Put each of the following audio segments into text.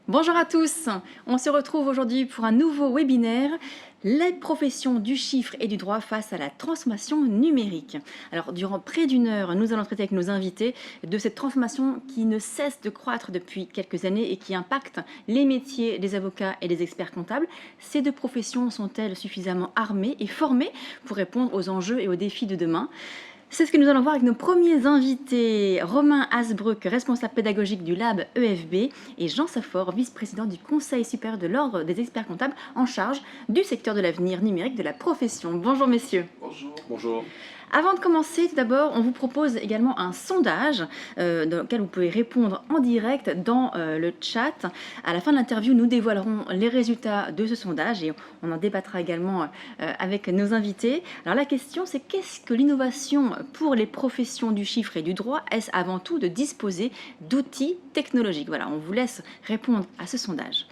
Bonjour à tous, on se retrouve aujourd'hui pour un nouveau webinaire, les professions du chiffre et du droit face à la transformation numérique. Alors durant près d'une heure, nous allons traiter avec nos invités de cette transformation qui ne cesse de croître depuis quelques années et qui impacte les métiers des avocats et des experts comptables. Ces deux professions sont-elles suffisamment armées et formées pour répondre aux enjeux et aux défis de demain ? C'est ce que nous allons voir avec nos premiers invités, Romain Hasbruck, responsable pédagogique du Lab EFB, et Jean Saffort, vice-président du Conseil supérieur de l'Ordre des experts comptables en charge du secteur de l'avenir numérique de la profession. Bonjour messieurs. Bonjour. Bonjour. Avant de commencer, tout d'abord, on vous propose également un sondage dans lequel vous pouvez répondre en direct dans le chat. À la fin de l'interview, nous dévoilerons les résultats de ce sondage et on en débattra également avec nos invités. Alors la question, c'est qu'est-ce que l'innovation pour les professions du chiffre et du droit? Est-ce avant tout de disposer d'outils technologiques? Voilà, on vous laisse répondre à ce sondage.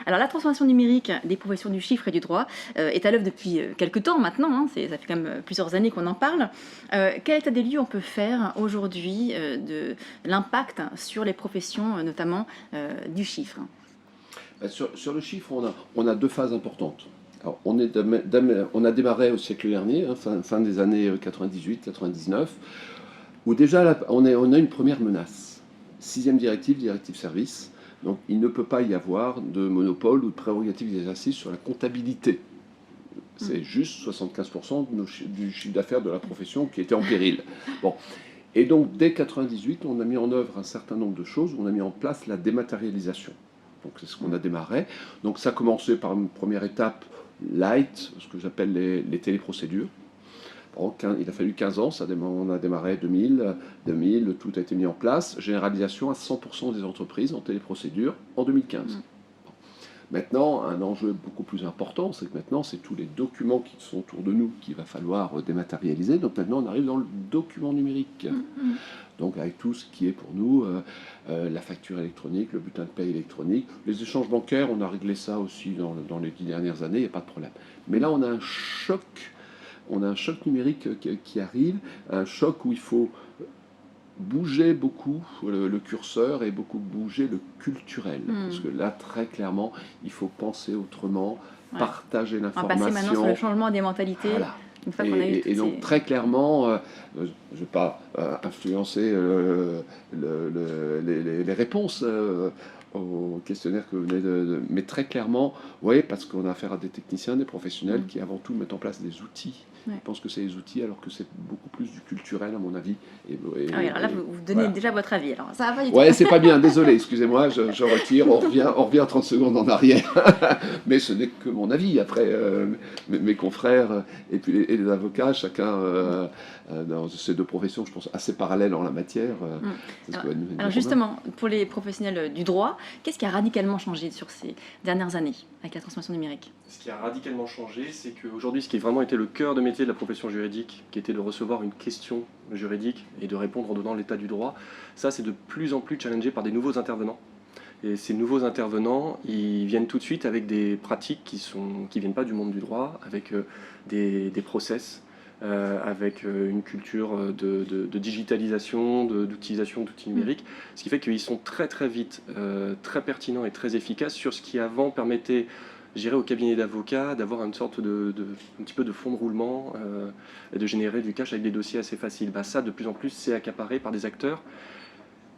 Alors la transformation numérique des professions du chiffre et du droit est à l'œuvre depuis quelques temps maintenant, hein, ça fait quand même plusieurs années qu'on en parle. Quel état des lieux on peut faire aujourd'hui de l'impact sur les professions, notamment du chiffre? Sur le chiffre, on a deux phases importantes. Alors, on a démarré au siècle dernier, hein, fin des années 98-99, où déjà on a une première menace. Sixième directive service. Donc il ne peut pas y avoir de monopole ou de prérogative d'exercice sur la comptabilité. C'est juste 75% du chiffre d'affaires de la profession qui était en péril. Bon. Et donc dès 98, on a mis en œuvre un certain nombre de choses. On a mis en place la dématérialisation. Donc c'est ce qu'on a démarré. Donc ça a commencé par une première étape light, ce que j'appelle les téléprocédures. Bon, il a fallu 15 ans, on a démarré 2000, tout a été mis en place. Généralisation à 100% des entreprises en téléprocédure en 2015. Maintenant, un enjeu beaucoup plus important, c'est que maintenant, c'est tous les documents qui sont autour de nous qu'il va falloir dématérialiser. Donc maintenant, on arrive dans le document numérique. Donc avec tout ce qui est pour nous la facture électronique, le bulletin de paie électronique, les échanges bancaires, on a réglé ça aussi dans les 10 dernières années, il n'y a pas de problème. Mais là, on a un choc numérique qui arrive, un choc où il faut bouger beaucoup le curseur et beaucoup bouger le culturel. Parce que là, très clairement, il faut penser autrement, partager l'information. On va passer maintenant sur le changement des mentalités. Voilà. Une fois qu'on a eu et donc très clairement, je ne vais pas influencer les réponses au questionnaire que vous venez mais très clairement, oui, parce qu'on a affaire à des techniciens, des professionnels qui avant tout mettent en place des outils. Je pense que c'est les outils alors que c'est beaucoup plus du culturel à mon avis. Oui, alors là, vous donnez déjà votre avis. Alors, ça va pas du tout. Ouais, c'est pas bien, désolé, excusez-moi, je retire, on revient 30 secondes en arrière. Mais ce n'est que mon avis. Après, mes confrères et puis les avocats, chacun dans ces deux professions, je pense, assez parallèles en la matière. Alors justement, pour les professionnels du droit, qu'est-ce qui a radicalement changé sur ces dernières années avec la transformation numérique? Ce qui a radicalement changé, c'est qu'aujourd'hui, ce qui a vraiment été le cœur de métier de la profession juridique, qui était de recevoir une question juridique et de répondre en donnant l'état du droit, ça c'est de plus en plus challengé par des nouveaux intervenants. Et ces nouveaux intervenants, ils viennent tout de suite avec des pratiques qui viennent pas du monde du droit, avec des process, avec une culture de digitalisation, d'utilisation d'outils numériques, ce qui fait qu'ils sont très très vite, très pertinents et très efficaces sur ce qui avant permettait, j'irais au cabinet d'avocats, d'avoir une sorte un petit peu de fond de roulement et de générer du cash avec des dossiers assez faciles. Ça, de plus en plus, c'est accaparé par des acteurs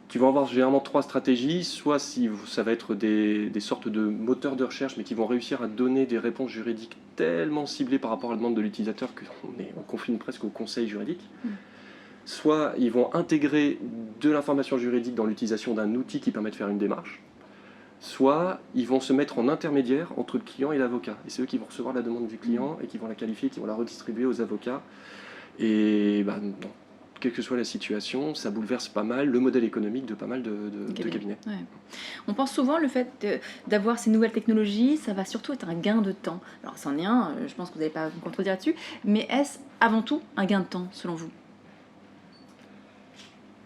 qui vont avoir généralement trois stratégies. Soit ça va être des sortes de moteurs de recherche, mais qui vont réussir à donner des réponses juridiques tellement ciblées par rapport à la demande de l'utilisateur qu'on confine presque au conseil juridique. Soit ils vont intégrer de l'information juridique dans l'utilisation d'un outil qui permet de faire une démarche. Soit ils vont se mettre en intermédiaire entre le client et l'avocat. Et c'est eux qui vont recevoir la demande du client et qui vont la qualifier, qui vont la redistribuer aux avocats. Et quelle que soit la situation, ça bouleverse pas mal le modèle économique de pas mal de cabinets. Ouais. On pense souvent le fait d'avoir ces nouvelles technologies, ça va surtout être un gain de temps. Alors c'en est un, je pense que vous n'allez pas me contredire là-dessus, mais est-ce avant tout un gain de temps selon vous?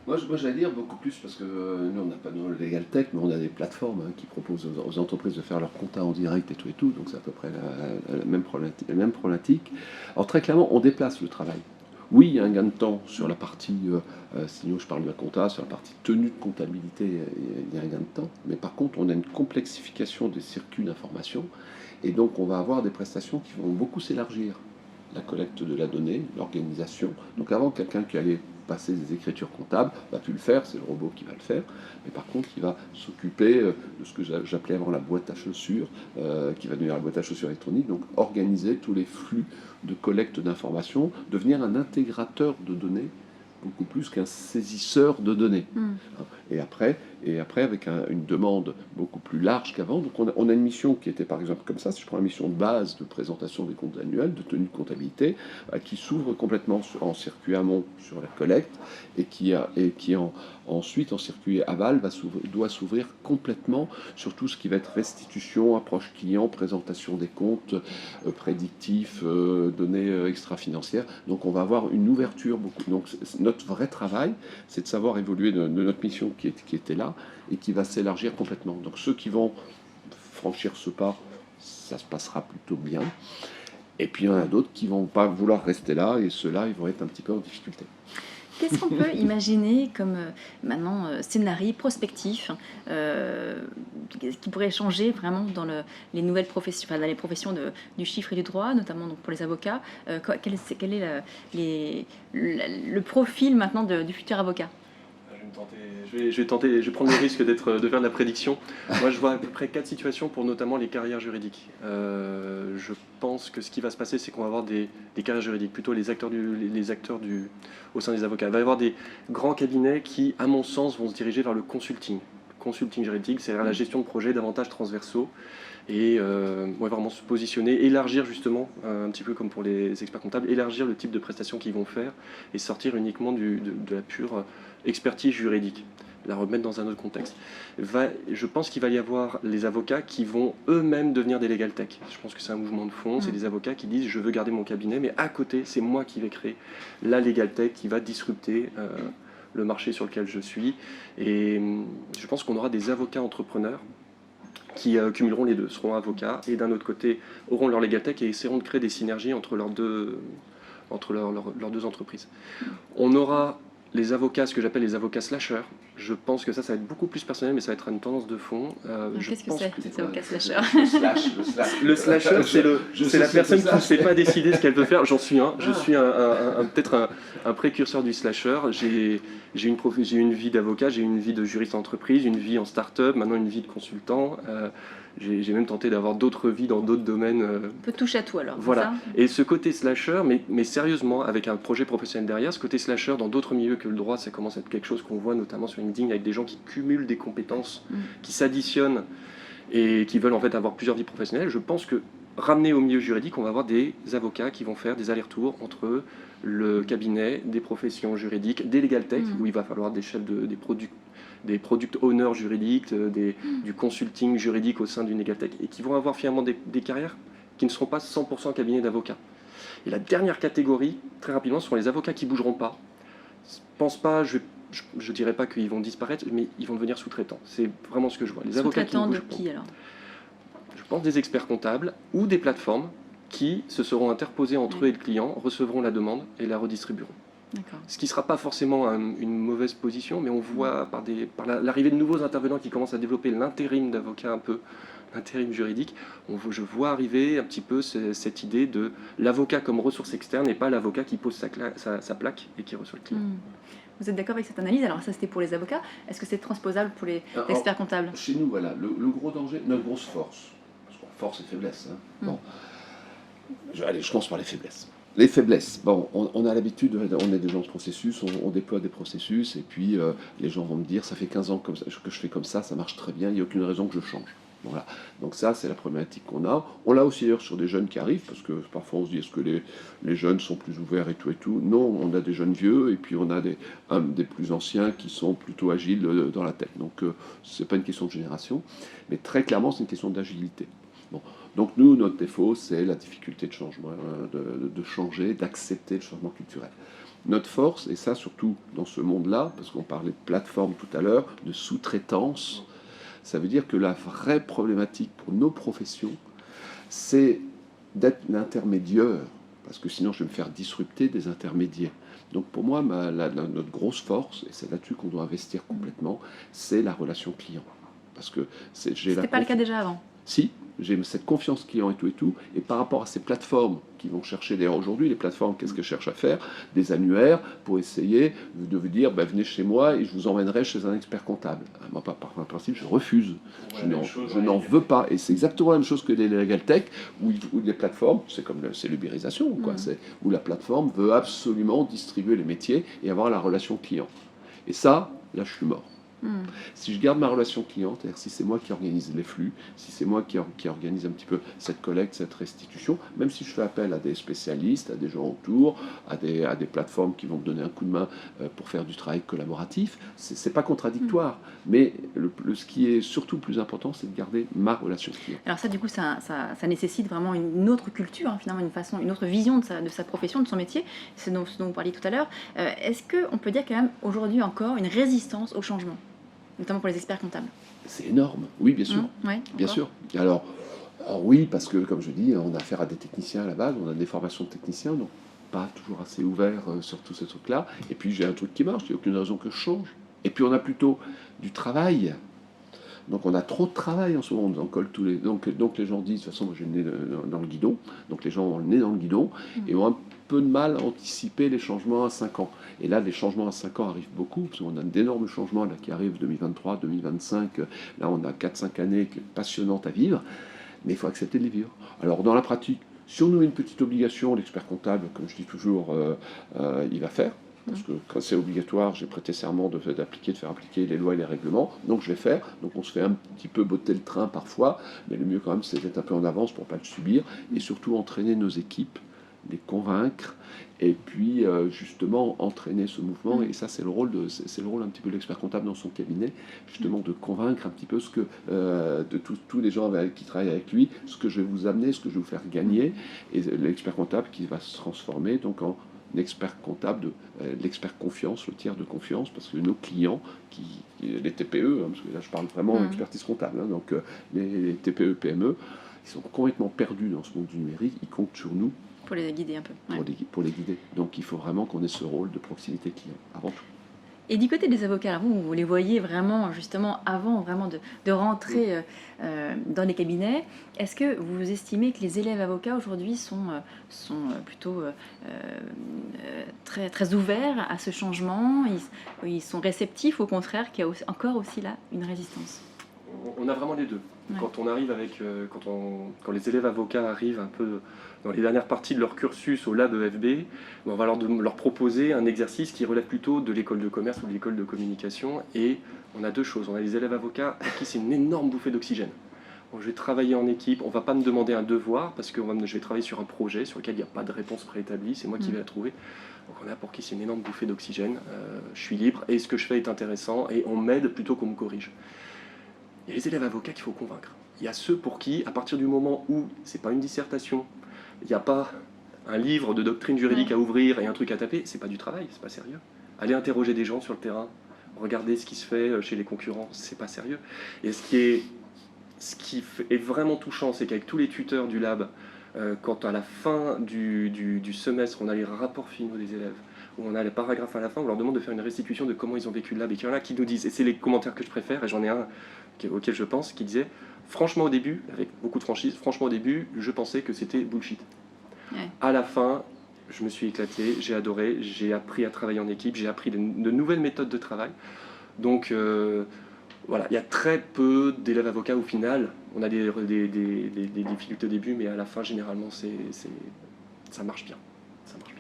Moi j'allais dire beaucoup plus parce que nous on n'a pas de Legal Tech, mais on a des plateformes qui proposent aux entreprises de faire leur compta en direct et tout, donc c'est à peu près la même problématique. Alors très clairement, on déplace le travail. Oui, il y a un gain de temps sur la partie, sinon je parle de la compta, sur la partie tenue de comptabilité, il y a un gain de temps. Mais par contre, on a une complexification des circuits d'information. Et donc, on va avoir des prestations qui vont beaucoup s'élargir. La collecte de la donnée, l'organisation. Donc, avant, quelqu'un qui allait passer des écritures comptables va plus le faire, c'est le robot qui va le faire. Mais par contre, il va s'occuper de ce que j'appelais avant la boîte à chaussures, qui va devenir la boîte à chaussures électronique. Donc, organiser tous les flux de collecte d'informations, devenir un intégrateur de données beaucoup plus qu'un saisisseur de données. Et après, avec une demande beaucoup plus large qu'avant, donc on a une mission qui était par exemple comme ça, si je prends la mission de base de présentation des comptes annuels, de tenue de comptabilité, qui s'ouvre complètement en circuit amont sur la collecte, et qui ensuite en circuit aval doit s'ouvrir complètement sur tout ce qui va être restitution, approche client, présentation des comptes, prédictifs, données extra-financières. Donc on va avoir une ouverture beaucoup. Donc notre vrai travail, c'est de savoir évoluer de notre mission qui était là et qui va s'élargir complètement. Donc ceux qui vont franchir ce pas, ça se passera plutôt bien. Et puis il y en a d'autres qui vont pas vouloir rester là, et ceux-là, ils vont être un petit peu en difficulté. Qu'est-ce qu'on peut imaginer comme maintenant scénario prospectif qui pourrait changer vraiment dans les nouvelles professions, enfin, dans les professions du chiffre et du droit, notamment donc pour les avocats. Quel est le profil maintenant du futur avocat? Je vais prendre le risque de faire de la prédiction. Moi, je vois à peu près 4 situations pour notamment les carrières juridiques. Je pense que ce qui va se passer, c'est qu'on va avoir des carrières juridiques, plutôt les acteurs au sein des avocats. Il va y avoir des grands cabinets qui, à mon sens, vont se diriger vers le consulting. Consulting juridique, c'est-à-dire la gestion de projets davantage transversaux, et vraiment se positionner, élargir justement, un petit peu comme pour les experts comptables, élargir le type de prestations qu'ils vont faire et sortir uniquement de la pure expertise juridique, la remettre dans un autre contexte. Je pense qu'il va y avoir les avocats qui vont eux-mêmes devenir des legal tech. Je pense que c'est un mouvement de fond, c'est des avocats qui disent je veux garder mon cabinet, mais à côté c'est moi qui vais créer la legal tech qui va disrupter le marché sur lequel je suis. Et je pense qu'on aura des avocats entrepreneurs qui cumuleront les deux, seront avocats et d'un autre côté auront leur legal tech et essaieront de créer des synergies entre leurs deux entreprises. On aura les avocats, ce que j'appelle les avocats slashers. Je pense que ça va être beaucoup plus personnel, mais ça va être une tendance de fond. Qu'est-ce que c'est, ces avocats slashers? Le slasher, c'est la personne qui ne sait pas décider ce qu'elle veut faire. J'en suis un. Je suis peut-être un précurseur du slasher. J'ai une vie d'avocat, j'ai une vie de juriste entreprise, une vie en start-up, maintenant une vie de consultant. J'ai même tenté d'avoir d'autres vies dans d'autres domaines. Un peu touche à tout alors. Voilà. Et ce côté slasher, mais sérieusement, avec un projet professionnel derrière, ce côté slasher dans d'autres milieux que le droit, ça commence à être quelque chose qu'on voit notamment sur LinkedIn avec des gens qui cumulent des compétences, qui s'additionnent et qui veulent en fait avoir plusieurs vies professionnelles. Je pense que ramené au milieu juridique, on va avoir des avocats qui vont faire des allers-retours entre le cabinet, des professions juridiques, des legal tech, où il va falloir des product owners juridiques, du consulting juridique au sein d'une legal tech, et qui vont avoir finalement des carrières qui ne seront pas 100% cabinet d'avocats. Et la dernière catégorie, très rapidement, sont les avocats qui ne bougeront pas. Je pense pas, je dirais pas qu'ils vont disparaître, mais ils vont devenir sous-traitants. C'est vraiment ce que je vois. Les avocats qui ne bougent de qui alors? Je pense des experts comptables ou des plateformes qui se seront interposés entre eux et le client, recevront la demande et la redistribueront. Ce qui ne sera pas forcément une mauvaise position, mais on voit par l'arrivée de nouveaux intervenants qui commencent à développer l'intérim d'avocat un peu, l'intérim juridique, je vois arriver un petit peu cette idée de l'avocat comme ressource externe et pas l'avocat qui pose sa plaque et qui reçoit le client. Vous êtes d'accord avec cette analyse? Alors ça c'était pour les avocats, est-ce que c'est transposable pour les experts comptables? Chez nous, voilà, le gros danger, notre grosse force, parce qu'on a force et faiblesse, bon. Allez, je commence par les faiblesses. Les faiblesses, bon, on a l'habitude, on est des gens de processus, on déploie des processus, et puis les gens vont me dire, ça fait 15 ans que je fais comme ça marche très bien, il n'y a aucune raison que je change. Voilà. Donc ça, c'est la problématique qu'on a. On l'a aussi d'ailleurs sur des jeunes qui arrivent, parce que parfois on se dit, est-ce que les jeunes sont plus ouverts et tout? Non, on a des jeunes vieux, et puis on a des plus anciens qui sont plutôt agiles dans la tête. Donc c'est pas une question de génération, mais très clairement, c'est une question d'agilité. Bon. Donc nous, notre défaut, c'est la difficulté de changement, de changer, d'accepter le changement culturel. Notre force, et ça surtout dans ce monde-là, parce qu'on parlait de plateforme tout à l'heure, de sous-traitance, ça veut dire que la vraie problématique pour nos professions, c'est d'être l'intermédiaire parce que sinon je vais me faire disrupter des intermédiaires. Donc pour moi, notre grosse force, et c'est là-dessus qu'on doit investir complètement, c'est la relation client. Parce que j'ai C'était pas le cas déjà avant. si, j'ai cette confiance client et tout, et par rapport à ces plateformes qui vont chercher, d'ailleurs aujourd'hui, les plateformes, qu'est-ce qu'elles cherchent à faire? Des annuaires pour essayer de vous dire, bah, venez chez moi et je vous emmènerai chez un expert comptable. Moi, par principe, je refuse. Je n'en veux pas. Et c'est exactement la même chose que les Legal Tech, où les plateformes, c'est l'ubérisation, quoi. Où la plateforme veut absolument distribuer les métiers et avoir la relation client. Et ça, là, je suis mort. Si je garde ma relation client, c'est-à-dire si c'est moi qui organise les flux, si c'est moi qui organise un petit peu cette collecte, cette restitution, même si je fais appel à des spécialistes, à des gens autour, à des plateformes qui vont me donner un coup de main pour faire du travail collaboratif, c'est pas contradictoire. Mais ce qui est surtout le plus important, c'est de garder ma relation client. Alors ça, du coup, ça nécessite vraiment une autre culture, hein, finalement, une autre vision de sa profession, de son métier. C'est ce dont vous parliez tout à l'heure. Est-ce qu'on peut dire quand même aujourd'hui encore une résistance au changement, notamment pour les experts comptables? C'est énorme, oui, bien sûr. Ouais, Bien sûr. Alors oui, parce que, comme je dis, on a affaire à des techniciens à la base, on a des formations de techniciens, donc pas toujours assez ouverts sur tous ces trucs-là. Et puis j'ai un truc qui marche, il n'y a aucune raison que je change. Et puis on a plutôt du travail. Donc on a trop de travail en ce moment, on colle tous les... Donc les gens disent, de toute façon, moi j'ai le nez dans le guidon, donc les gens ont le nez dans le guidon, et ont un peu de mal à anticiper les changements à 5 ans. Et là, les changements à 5 ans arrivent beaucoup, parce qu'on a d'énormes changements là, qui arrivent 2023, 2025, là on a 4-5 années passionnantes à vivre, mais il faut accepter de les vivre. Alors dans la pratique, si on nous met une petite obligation, l'expert comptable, comme je dis toujours, il va faire. Parce que quand c'est obligatoire, j'ai prêté serment de faire appliquer les lois et les règlements, donc je vais faire. Donc on se fait un petit peu botter le train parfois, mais le mieux quand même c'est d'être un peu en avance pour ne pas le subir, et surtout entraîner nos équipes, les convaincre, et puis justement entraîner ce mouvement. Et ça c'est le rôle un petit peu de l'expert comptable dans son cabinet, justement de convaincre un petit peu de tous les gens qui travaillent avec lui, ce que je vais vous amener, ce que je vais vous faire gagner, et l'expert comptable qui va se transformer donc en l'expert comptable, l'expert confiance, le tiers de confiance, parce que nos clients, les TPE, parce que là je parle vraiment expertise comptable, donc les TPE, PME, ils sont complètement perdus dans ce monde du numérique, ils comptent sur nous pour les guider un peu. Pour les guider. Donc il faut vraiment qu'on ait ce rôle de proximité client, avant tout. Et du côté des avocats, vous les voyez vraiment, justement, avant vraiment de rentrer dans les cabinets, est-ce que vous estimez que les élèves avocats aujourd'hui sont plutôt très, très ouverts à ce changement, ils sont réceptifs, au contraire, qu'il y a encore aussi là une résistance? On a vraiment les deux. Ouais. Quand on arrive quand les élèves avocats arrivent un peu dans les dernières parties de leur cursus au lab EFB, on va leur proposer un exercice qui relève plutôt de l'école de commerce ou de l'école de communication. Et on a deux choses. On a les élèves avocats pour qui c'est une énorme bouffée d'oxygène. Donc, je vais travailler en équipe, on ne va pas me demander un devoir parce que je vais travailler sur un projet sur lequel il n'y a pas de réponse préétablie, c'est moi qui vais la trouver. Donc on a pour qui c'est une énorme bouffée d'oxygène. Je suis libre et ce que je fais est intéressant et on m'aide plutôt qu'on me corrige. Il y a les élèves avocats qu'il faut convaincre. Il y a ceux pour qui, à partir du moment où c'est pas une dissertation, il n'y a pas un livre de doctrine juridique à ouvrir et un truc à taper, c'est pas du travail, c'est pas sérieux. Aller interroger des gens sur le terrain, regarder ce qui se fait chez les concurrents, c'est pas sérieux. Et ce qui est vraiment touchant, c'est qu'avec tous les tuteurs du lab, quand à la fin du semestre, on a les rapports finaux des élèves, où on a les paragraphes à la fin, on leur demande de faire une restitution de comment ils ont vécu le lab, et qu'il y en a qui nous disent, et c'est les commentaires que je préfère, et j'en ai un auquel je pense, qui disait franchement au début, avec beaucoup de franchise, franchement au début, je pensais que c'était bullshit. Ouais. À la fin, je me suis éclaté, j'ai adoré, j'ai appris à travailler en équipe, j'ai appris de nouvelles méthodes de travail. Donc voilà, il y a très peu d'élèves avocats au final. On a des difficultés au début, mais à la fin, généralement, ça marche bien.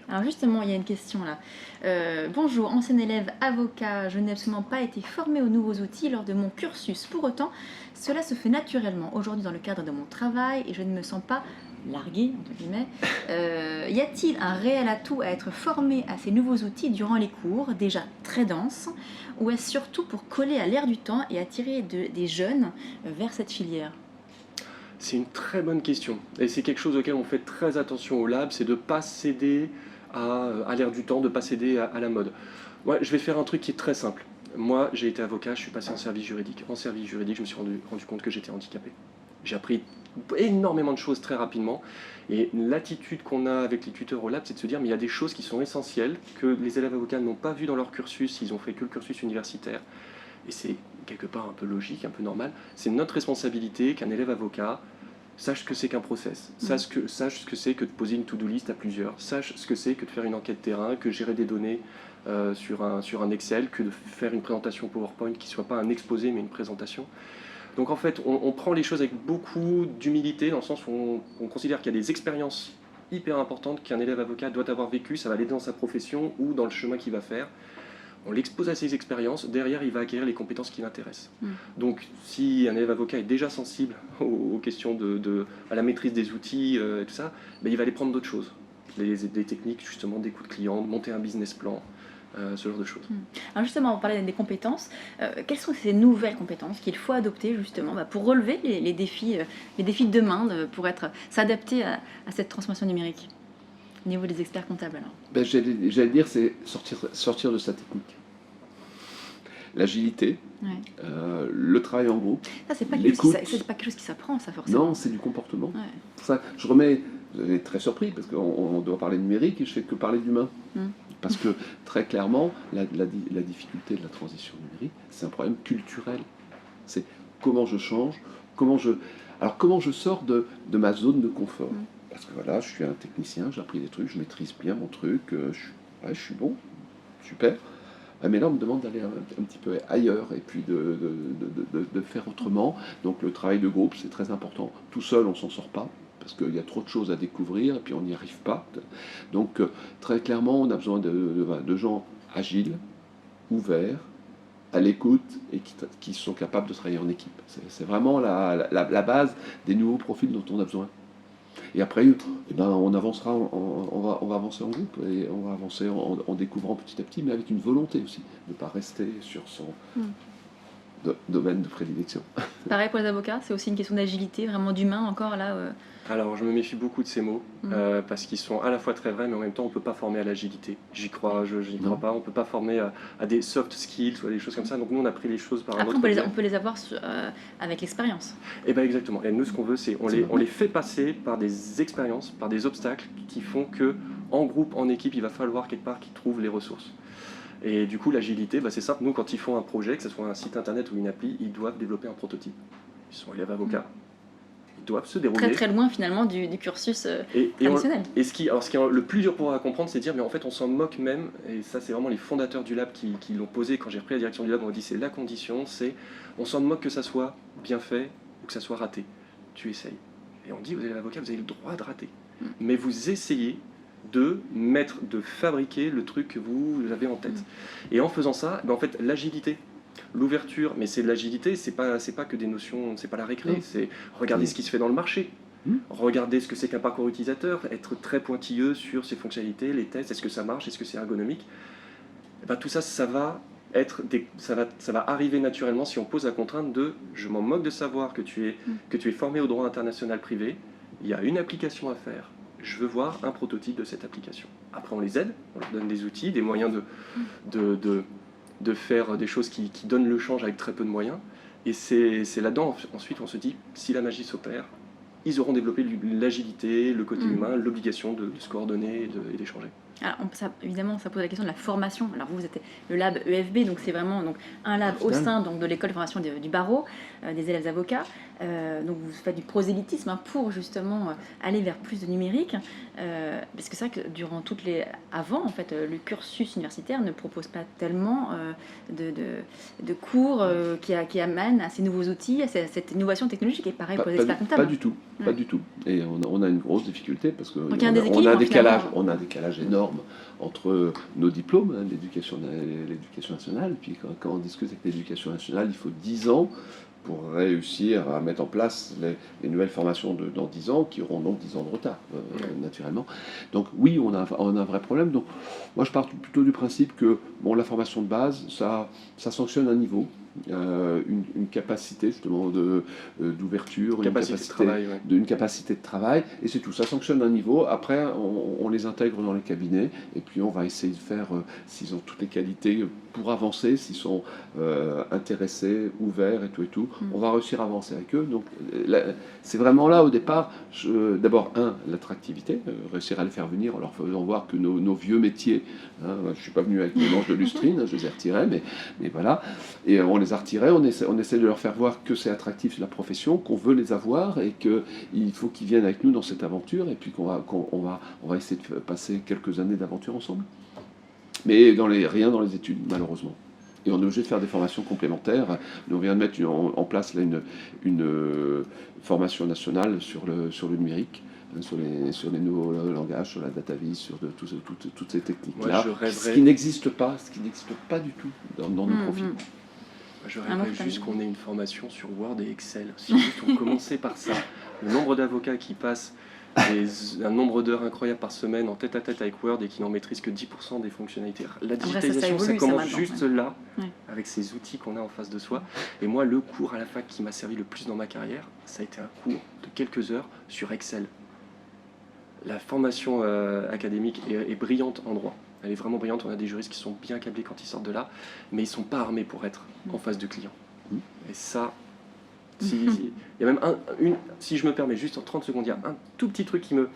Alors justement, il y a une question là. Bonjour, ancien élève avocat, je n'ai absolument pas été formée aux nouveaux outils lors de mon cursus. Pour autant, cela se fait naturellement aujourd'hui dans le cadre de mon travail et je ne me sens pas larguée, entre guillemets. Y a-t-il un réel atout à être formé à ces nouveaux outils durant les cours, déjà très denses, ou est-ce surtout pour coller à l'air du temps et attirer des jeunes vers cette filière ? C'est une très bonne question. Et c'est quelque chose auquel on fait très attention au lab, c'est de ne pas céder à l'air du temps, de ne pas céder à la mode. Ouais, je vais faire un truc qui est très simple. Moi, j'ai été avocat, je suis passé en service juridique. En service juridique, je me suis rendu compte que j'étais handicapé. J'ai appris énormément de choses très rapidement. Et l'attitude qu'on a avec les tuteurs au lab, c'est de se dire, mais il y a des choses qui sont essentielles, que les élèves avocats n'ont pas vues dans leur cursus, ils ont fait que le cursus universitaire. Et c'est quelque part un peu logique, un peu normal. C'est notre responsabilité qu'un élève avocat sache ce que c'est qu'un process, sache ce que c'est que de poser une to-do list à plusieurs, sache ce que c'est que de faire une enquête terrain, que gérer des données sur un Excel, que de faire une présentation PowerPoint qui ne soit pas un exposé mais une présentation. Donc en fait, on prend les choses avec beaucoup d'humilité, dans le sens où on considère qu'il y a des expériences hyper importantes qu'un élève avocat doit avoir vécues, ça va l'aider dans sa profession ou dans le chemin qu'il va faire. On l'expose à ses expériences, derrière il va acquérir les compétences qui l'intéressent. Donc si un élève avocat est déjà sensible aux questions à la maîtrise des outils et tout ça, ben, il va aller prendre d'autres choses. Des techniques justement d'écoute client, monter un business plan, ce genre de choses. Alors justement, on parlait des compétences. Quelles sont ces nouvelles compétences qu'il faut adopter justement pour relever les défis de demain, pour s'adapter à cette transformation numérique au niveau des experts comptables alors? Ben, j'allais dire, c'est sortir de sa technique. L'agilité, Ouais. le travail en groupe. Ça, c'est pas l'écoute. pas quelque chose qui s'apprend, ça forcément. Non, c'est du comportement. Ouais. Pour ça, je remets, vous êtes très surpris parce qu'on doit parler numérique et je fais que parler d'humain. Parce que très clairement, la difficulté de la transition numérique, c'est un problème culturel. C'est comment je change, comment je sors de ma zone de confort. Parce que voilà, je suis un technicien, j'ai appris des trucs, je maîtrise bien mon truc, je suis bon, super. Mais là, on me demande d'aller un petit peu ailleurs et puis de faire autrement. Donc le travail de groupe, c'est très important. Tout seul, on ne s'en sort pas, parce qu'il y a trop de choses à découvrir et puis on n'y arrive pas. Donc très clairement, on a besoin de gens agiles, ouverts, à l'écoute et qui sont capables de travailler en équipe. C'est vraiment la base des nouveaux profils dont on a besoin. Et après, eh ben, on avancera, on va avancer en groupe et on va avancer en découvrant petit à petit, mais avec une volonté aussi, de ne pas rester sur son domaine de prédilection. Pareil pour les avocats, c'est aussi une question d'agilité, vraiment d'humain encore là. Alors, je me méfie beaucoup de ces mots, parce qu'ils sont à la fois très vrais, mais en même temps, on ne peut pas former à l'agilité. J'y crois, je n'y crois pas. On ne peut pas former à des soft skills ou à des choses comme ça. Donc, nous, on a pris les choses par un Après, autre biais. on peut les avoir avec l'expérience. Et bien, exactement. Et nous, ce qu'on veut, c'est on les fait passer par des expériences, par des obstacles qui font que, en groupe, en équipe, il va falloir quelque part qu'ils trouvent les ressources. Et du coup, l'agilité, c'est simple. Nous, quand ils font un projet, que ce soit un site internet ou une appli, ils doivent développer un prototype. Ils sont élèves avocats. Ils doivent se dérouler. Très très loin finalement du cursus traditionnel. Et ce qui est le plus dur pour eux à comprendre, c'est de dire, mais en fait, on s'en moque même. Et ça, c'est vraiment les fondateurs du lab qui l'ont posé. Quand j'ai repris la direction du lab, on m'a dit, c'est la condition, c'est on s'en moque que ça soit bien fait ou que ça soit raté. Tu essayes. Et on dit, vous êtes l'avocat, vous avez le droit de rater. Mais vous essayez de fabriquer le truc que vous avez en tête. Et en faisant ça, en fait, l'agilité, l'ouverture, mais c'est de l'agilité, c'est pas que des notions, c'est pas la récré, c'est regarder ce qui se fait dans le marché, regarder ce que c'est qu'un parcours utilisateur, être très pointilleux sur ses fonctionnalités, les tests, est-ce que ça marche, est-ce que c'est ergonomique. Et tout ça, ça va arriver naturellement si on pose la contrainte de je m'en moque de savoir que tu es formé au droit international privé, il y a une application à faire. Je veux voir un prototype de cette application. Après, on les aide, on leur donne des outils, des moyens de faire des choses qui donnent le change avec très peu de moyens. Et c'est là-dedans, ensuite, on se dit, si la magie s'opère, ils auront développé l'agilité, le côté humain, l'obligation de se coordonner et d'échanger. Alors, évidemment, ça pose la question de la formation. Alors, vous êtes le lab EFB, donc c'est vraiment un lab au sein de l'école de formation du barreau, des élèves avocats. Donc, vous faites du prosélytisme pour justement aller vers plus de numérique. Parce que c'est vrai que avant, en fait, le cursus universitaire ne propose pas tellement de cours qui amènent à ces nouveaux outils, à cette innovation technologique. Et pareil pour les experts comptables. Pas du tout. Pas du tout. Et on a une grosse difficulté parce qu'on a un décalage énorme entre nos diplômes, l'éducation nationale, puis quand on discute avec l'éducation nationale, il faut 10 ans pour réussir à mettre en place les nouvelles formations dans 10 ans, qui auront donc 10 ans de retard, naturellement. Donc oui, on a un vrai problème. Donc moi, je pars plutôt du principe que la formation de base, ça sanctionne un niveau. une capacité justement d'ouverture, une Capacité de travail, ouais. une capacité de travail, et c'est tout. Ça sanctionne un niveau. Après, on les intègre dans les cabinets, et puis on va essayer de faire, s'ils ont toutes les qualités pour avancer, s'ils sont intéressés, ouverts et tout, on va réussir à avancer avec eux. Donc c'est vraiment là au départ, d'abord, l'attractivité, réussir à les faire venir en leur faisant voir que nos vieux métiers, hein, je ne suis pas venu avec mes manches de lustrine, je les ai retirés, mais voilà, et on les a retirés, on essaie de leur faire voir que c'est attractif la profession, qu'on veut les avoir, et qu'il faut qu'ils viennent avec nous dans cette aventure, et puis on va essayer de passer quelques années d'aventure ensemble. Mais rien dans les études, malheureusement. Et on est obligé de faire des formations complémentaires. Nous, on vient de mettre en place là, une formation nationale sur le numérique, hein, sur les nouveaux langages, sur la data vis, sur toutes ces techniques-là. Ce qui n'existe pas du tout dans nos profils. Moi, je rêverais juste qu'on ait une formation sur Word et Excel. Si juste on commençait par ça, le nombre d'avocats qui passent un nombre d'heures incroyables par semaine en tête-à-tête avec Word et qui n'en maîtrisent que 10% des fonctionnalités. La digitalisation, ça commence juste là, avec ces outils qu'on a en face de soi. Et moi, le cours à la fac qui m'a servi le plus dans ma carrière, ça a été un cours de quelques heures sur Excel. La formation académique est brillante en droit. Elle est vraiment brillante. On a des juristes qui sont bien câblés quand ils sortent de là, mais ils ne sont pas armés pour être en face de clients. Et ça... il y a même si je me permets juste en 30 secondes, il y a un tout petit truc qui me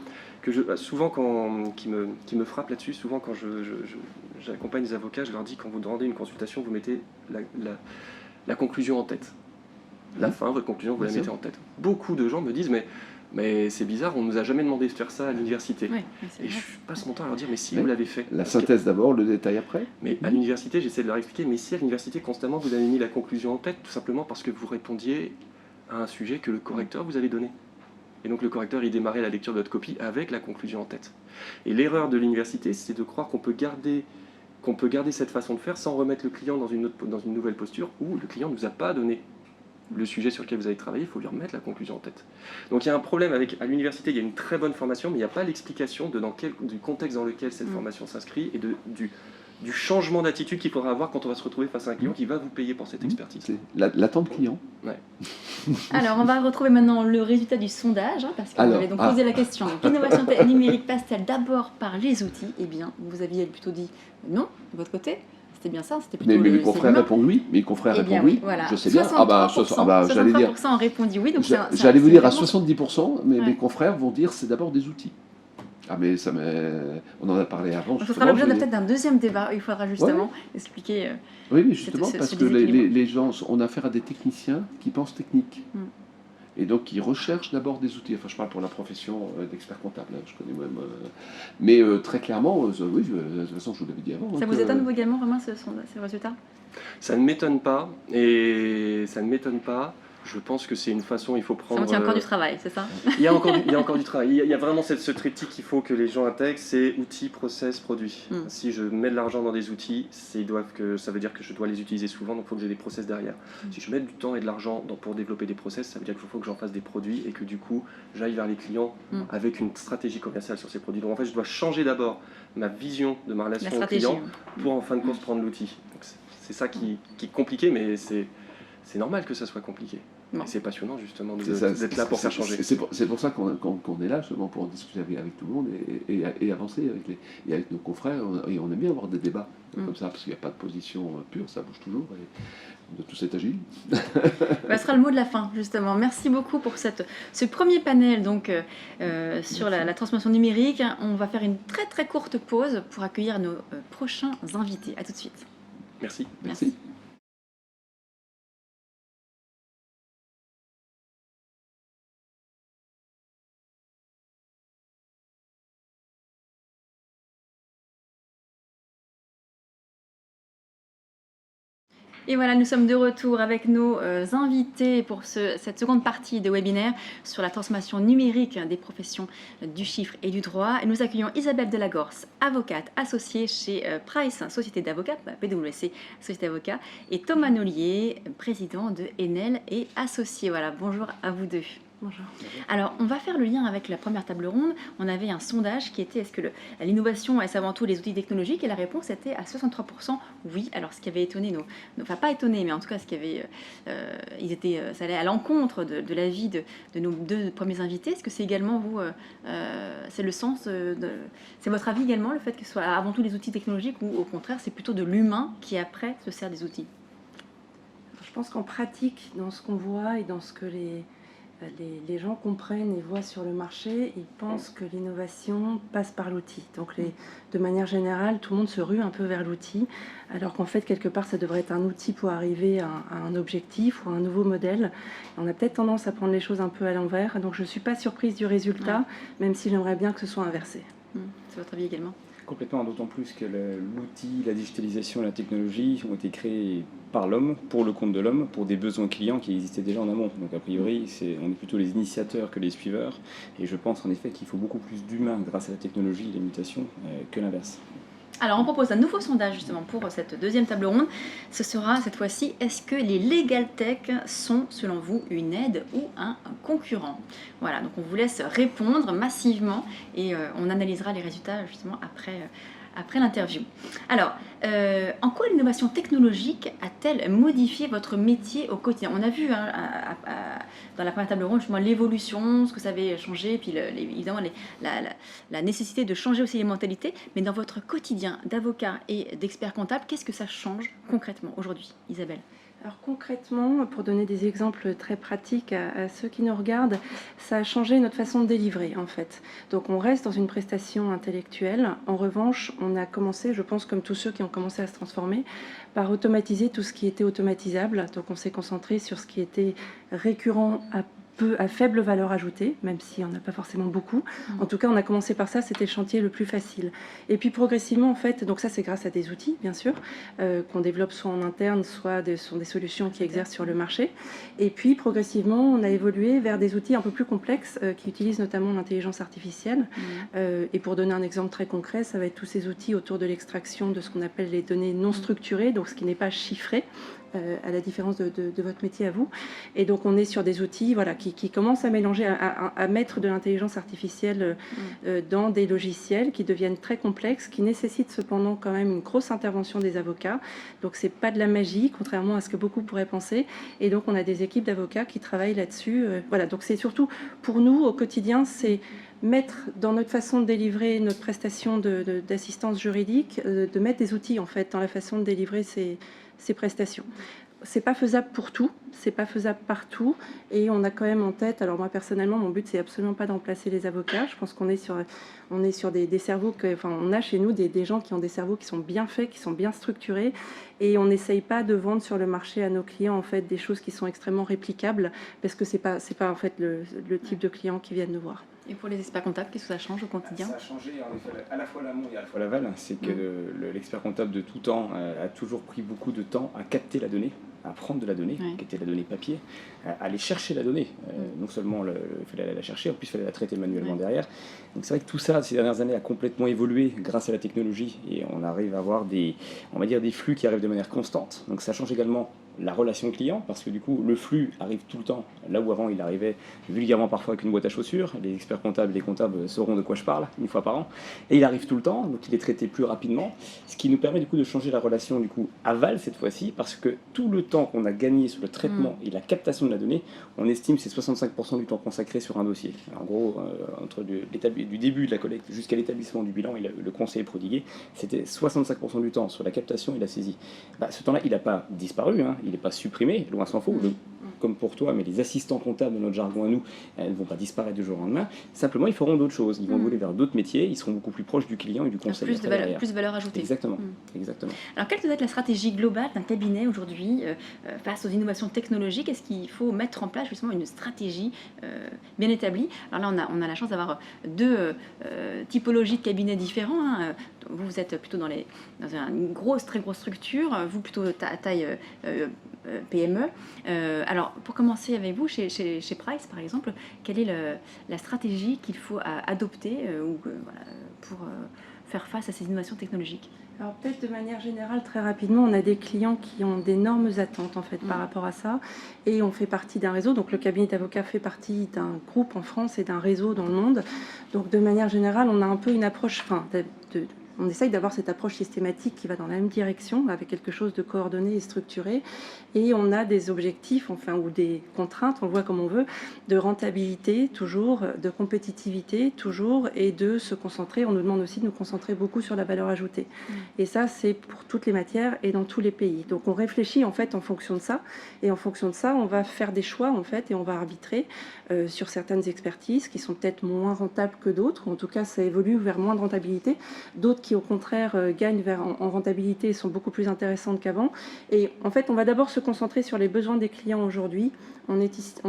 frappe là-dessus. Souvent quand j'accompagne les avocats, je leur dis quand vous demandez une consultation, vous mettez la conclusion en tête. La fin, votre conclusion, vous la mettez en tête. Beaucoup de gens me disent mais c'est bizarre, on ne nous a jamais demandé de faire ça à l'université. Et je passe mon temps à leur dire mais si vous l'avez fait. La synthèse d'abord, le détail après. Mais à l'université, j'essaie de leur expliquer, mais si à l'université constamment vous avez mis la conclusion en tête, tout simplement parce que vous répondiez à un sujet que le correcteur vous avait donné. Et donc le correcteur, il démarrait la lecture de votre copie avec la conclusion en tête. Et l'erreur de l'université, c'est de croire qu'on peut garder cette façon de faire sans remettre le client dans une nouvelle posture où le client ne nous a pas donné le sujet sur lequel vous avez travaillé, il faut lui remettre la conclusion en tête. Donc il y a un problème à l'université, il y a une très bonne formation, mais il n'y a pas l'explication du contexte dans lequel cette formation s'inscrit et du changement d'attitude qu'il faudra avoir quand on va se retrouver face à un client qui va vous payer pour cette expertise. C'est l'attente client. Ouais. Alors, on va retrouver maintenant le résultat du sondage, parce qu'on avait donc posé la question. L'innovation numérique passe-t-elle d'abord par les outils? Eh bien, vous aviez plutôt dit non, de votre côté. C'était bien ça, c'était plutôt mais mes confrères répondent oui. Mes confrères répondent oui. Voilà. Je sais bien. 63%, j'allais dire. ont répondu oui. J'allais vous dire à 70%, mais mes confrères vont dire c'est d'abord des outils. Ah mais on en a parlé avant. Ce sera l'objet peut-être d'un deuxième débat. Il faudra justement expliquer. Oui, mais justement parce que les gens, on a affaire à des techniciens qui pensent technique. Et donc qui recherchent d'abord des outils. Enfin, je parle pour la profession d'expert comptable. Hein, je connais même. Mais très clairement, oui, de toute façon, je vous l'avais dit avant. Ça vous étonne vous également, Romain, ces résultats? Ça ne m'étonne pas. Et ça ne m'étonne pas. Je pense que c'est une façon, il faut prendre... Il y a encore du travail, c'est ça? Il y a encore du travail. Il y a vraiment ce triptyque qu'il faut que les gens intègrent, c'est outils, process, produits. Si je mets de l'argent dans des outils, ça veut dire que je dois les utiliser souvent, donc il faut que j'ai des process derrière. Si je mets du temps et de l'argent pour développer des process, ça veut dire qu'il faut que j'en fasse des produits et que du coup, j'aille vers les clients avec une stratégie commerciale sur ces produits. Donc en fait, je dois changer d'abord ma vision de ma relation au client pour en fin de course prendre l'outil. C'est ça qui est compliqué, mais c'est normal que ça soit compliqué. Et c'est passionnant justement d'être là pour faire changer. C'est pour ça qu'on est là, justement, pour discuter avec tout le monde et avancer avec nos confrères. Et on aime bien avoir des débats comme ça, parce qu'il n'y a pas de position pure, ça bouge toujours. Et on doit tous être agiles. Ce sera le mot de la fin, justement. Merci beaucoup pour ce premier panel donc, sur la transformation numérique. On va faire une très très courte pause pour accueillir nos prochains invités. À tout de suite. Merci. Merci. Et voilà, nous sommes de retour avec nos invités pour cette seconde partie de webinaire sur la transformation numérique des professions du chiffre et du droit. Et nous accueillons Isabelle Delagorce, avocate associée chez Price, société d'avocats, PwC, société d'avocats, et Thomas Nollier, président de Enel et associé. Voilà, bonjour à vous deux. Bonjour. Alors, on va faire le lien avec la première table ronde. On avait un sondage qui était est-ce que l'innovation est avant tout les outils technologiques? Et la réponse était à 63% oui. Alors, ce qui avait étonné enfin pas étonné, mais en tout cas, ce qui avait, ça allait à l'encontre de l'avis de nos deux premiers invités. Est-ce que c'est également vous, c'est le sens, c'est votre avis également, le fait que ce soit avant tout les outils technologiques ou au contraire, c'est plutôt de l'humain qui après se sert des outils? Je pense qu'en pratique, dans ce qu'on voit et dans ce que les gens comprennent et voient sur le marché, ils pensent que l'innovation passe par l'outil. Donc de manière générale, tout le monde se rue un peu vers l'outil, alors qu'en fait, quelque part, ça devrait être un outil pour arriver à un objectif ou à un nouveau modèle. On a peut-être tendance à prendre les choses un peu à l'envers, donc je ne suis pas surprise du résultat, même si j'aimerais bien que ce soit inversé. C'est votre avis également? Complètement, d'autant plus que l'outil, la digitalisation et la technologie ont été créés par l'homme, pour le compte de l'homme, pour des besoins clients qui existaient déjà en amont. Donc a priori, on est plutôt les initiateurs que les suiveurs. Et je pense en effet qu'il faut beaucoup plus d'humains grâce à la technologie et les mutations que l'inverse. Alors, on propose un nouveau sondage justement pour cette deuxième table ronde. Ce sera cette fois-ci, est-ce que les legal tech sont selon vous une aide ou un concurrent? Voilà, donc on vous laisse répondre massivement et on analysera les résultats justement après l'interview. Alors, en quoi l'innovation technologique a-t-elle modifié votre métier au quotidien? On a vu dans la première table ronde justement l'évolution, ce que ça avait changé, puis évidemment la nécessité de changer aussi les mentalités. Mais dans votre quotidien d'avocat et d'expert comptable, qu'est-ce que ça change concrètement aujourd'hui, Isabelle? Alors concrètement, pour donner des exemples très pratiques à ceux qui nous regardent, ça a changé notre façon de délivrer en fait. Donc on reste dans une prestation intellectuelle. En revanche, on a commencé, je pense comme tous ceux qui ont commencé à se transformer, par automatiser tout ce qui était automatisable. Donc on s'est concentré sur ce qui était récurrent à faible valeur ajoutée, même si on n'a pas forcément beaucoup. En tout cas, on a commencé par ça, c'était le chantier le plus facile. Et puis progressivement, en fait, donc ça c'est grâce à des outils, bien sûr, qu'on développe soit en interne, soit sont des solutions qui exercent sur le marché. Et puis progressivement, on a évolué vers des outils un peu plus complexes qui utilisent notamment l'intelligence artificielle. Et pour donner un exemple très concret, ça va être tous ces outils autour de l'extraction de ce qu'on appelle les données non structurées, donc ce qui n'est pas chiffré, à la différence de votre métier à vous. Et donc on est sur des outils voilà, qui commencent à mélanger, à mettre de l'intelligence artificielle dans des logiciels qui deviennent très complexes, qui nécessitent cependant quand même une grosse intervention des avocats. Donc c'est pas de la magie, contrairement à ce que beaucoup pourraient penser. Et donc on a des équipes d'avocats qui travaillent là-dessus. Voilà, donc c'est surtout pour nous au quotidien, c'est mettre dans notre façon de délivrer notre prestation d'assistance juridique, de mettre des outils en fait dans la façon de délivrer ces prestations. C'est pas faisable pour tout, c'est pas faisable partout, et on a quand même en tête, alors moi personnellement mon but c'est absolument pas de remplacer les avocats, je pense qu'on est sur des cerveaux, on a chez nous des gens qui ont des cerveaux qui sont bien faits, qui sont bien structurés, et on n'essaye pas de vendre sur le marché à nos clients en fait des choses qui sont extrêmement réplicables, parce que c'est pas en fait le type de clients qui viennent nous voir. Et pour les experts comptables, qu'est-ce que ça change au quotidien? Ça a changé en effet, à la fois l'amont et à la fois l'aval. C'est que l'expert comptable de tout temps a toujours pris beaucoup de temps à capter la donnée, à prendre de la donnée, qui était la donnée papier, à aller chercher la donnée. Non seulement il fallait la chercher, en plus il fallait la traiter manuellement derrière. Donc c'est vrai que tout ça, ces dernières années, a complètement évolué grâce à la technologie et on arrive à avoir des flux qui arrivent de manière constante. Donc ça change également la relation client, parce que du coup le flux arrive tout le temps, là où avant il arrivait vulgairement parfois avec une boîte à chaussures. Les experts comptables et les comptables sauront de quoi je parle, une fois par an, et il arrive tout le temps, donc il est traité plus rapidement, ce qui nous permet du coup de changer la relation du coup aval cette fois-ci, parce que tout le temps qu'on a gagné sur le traitement et la captation de la donnée, on estime c'est 65% du temps consacré sur un dossier. En gros, entre du début de la collecte jusqu'à l'établissement du bilan et le conseil prodigué, c'était 65% du temps sur la captation et la saisie. Ce temps-là, il n'a pas disparu, il n'est pas supprimé, loin s'en faut. Comme pour toi, mais les assistants comptables de notre jargon à nous, elles ne vont pas disparaître du jour au lendemain. Simplement, ils feront d'autres choses. Ils vont voler vers d'autres métiers, ils seront beaucoup plus proches du client et du conseil. Plus de valeur ajoutée. Exactement. Exactement. Alors, quelle doit être la stratégie globale d'un cabinet aujourd'hui face aux innovations technologiques? Est-ce qu'il faut mettre en place justement une stratégie bien établie? Alors là, on a la chance d'avoir deux typologies de cabinets différents. Vous êtes plutôt dans une très grosse structure, vous plutôt à taille PME. Alors, pour commencer avec vous, chez Price, par exemple, quelle est la stratégie qu'il faut adopter faire face à ces innovations technologiques? Alors peut-être de manière générale, très rapidement, on a des clients qui ont d'énormes attentes en fait par rapport à ça, et on fait partie d'un réseau. Donc le cabinet d'avocats fait partie d'un groupe en France et d'un réseau dans le monde. Donc de manière générale, on a un peu une approche, on essaye d'avoir cette approche systématique qui va dans la même direction, avec quelque chose de coordonné et structuré. Et on a des objectifs, ou des contraintes, on le voit comme on veut, de rentabilité toujours, de compétitivité toujours, et de se concentrer. On nous demande aussi de nous concentrer beaucoup sur la valeur ajoutée. Et ça, c'est pour toutes les matières et dans tous les pays. Donc on réfléchit en fait en fonction de ça. Et en fonction de ça, on va faire des choix en fait, et on va arbitrer sur certaines expertises qui sont peut-être moins rentables que d'autres. En tout cas, ça évolue vers moins de rentabilité. D'autres qui au contraire gagnent en rentabilité et sont beaucoup plus intéressantes qu'avant. Et en fait, on va d'abord se concentrer sur les besoins des clients aujourd'hui. On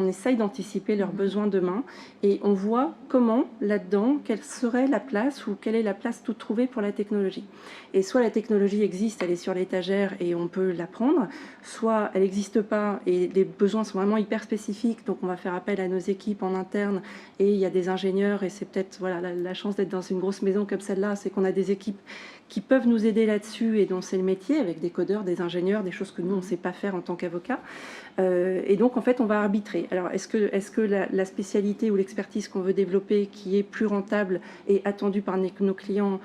essaye d'anticiper leurs besoins demain, et on voit comment là-dedans, quelle serait la place, ou quelle est la place toute trouvée pour la technologie. Et soit la technologie existe, elle est sur l'étagère et on peut la prendre, soit elle n'existe pas et les besoins sont vraiment hyper spécifiques, donc on va faire appel à nos équipes en interne, et il y a des ingénieurs, et c'est peut-être la chance d'être dans une grosse maison comme celle-là, c'est qu'on a des équipes qui peuvent nous aider là-dessus et dont c'est le métier, avec des codeurs, des ingénieurs, des choses que nous on ne sait pas faire en tant qu'avocat. Et donc en fait on va arbitrer. Alors est-ce que la spécialité ou l'expertise qu'on veut développer, qui est plus rentable et attendue par nos clients,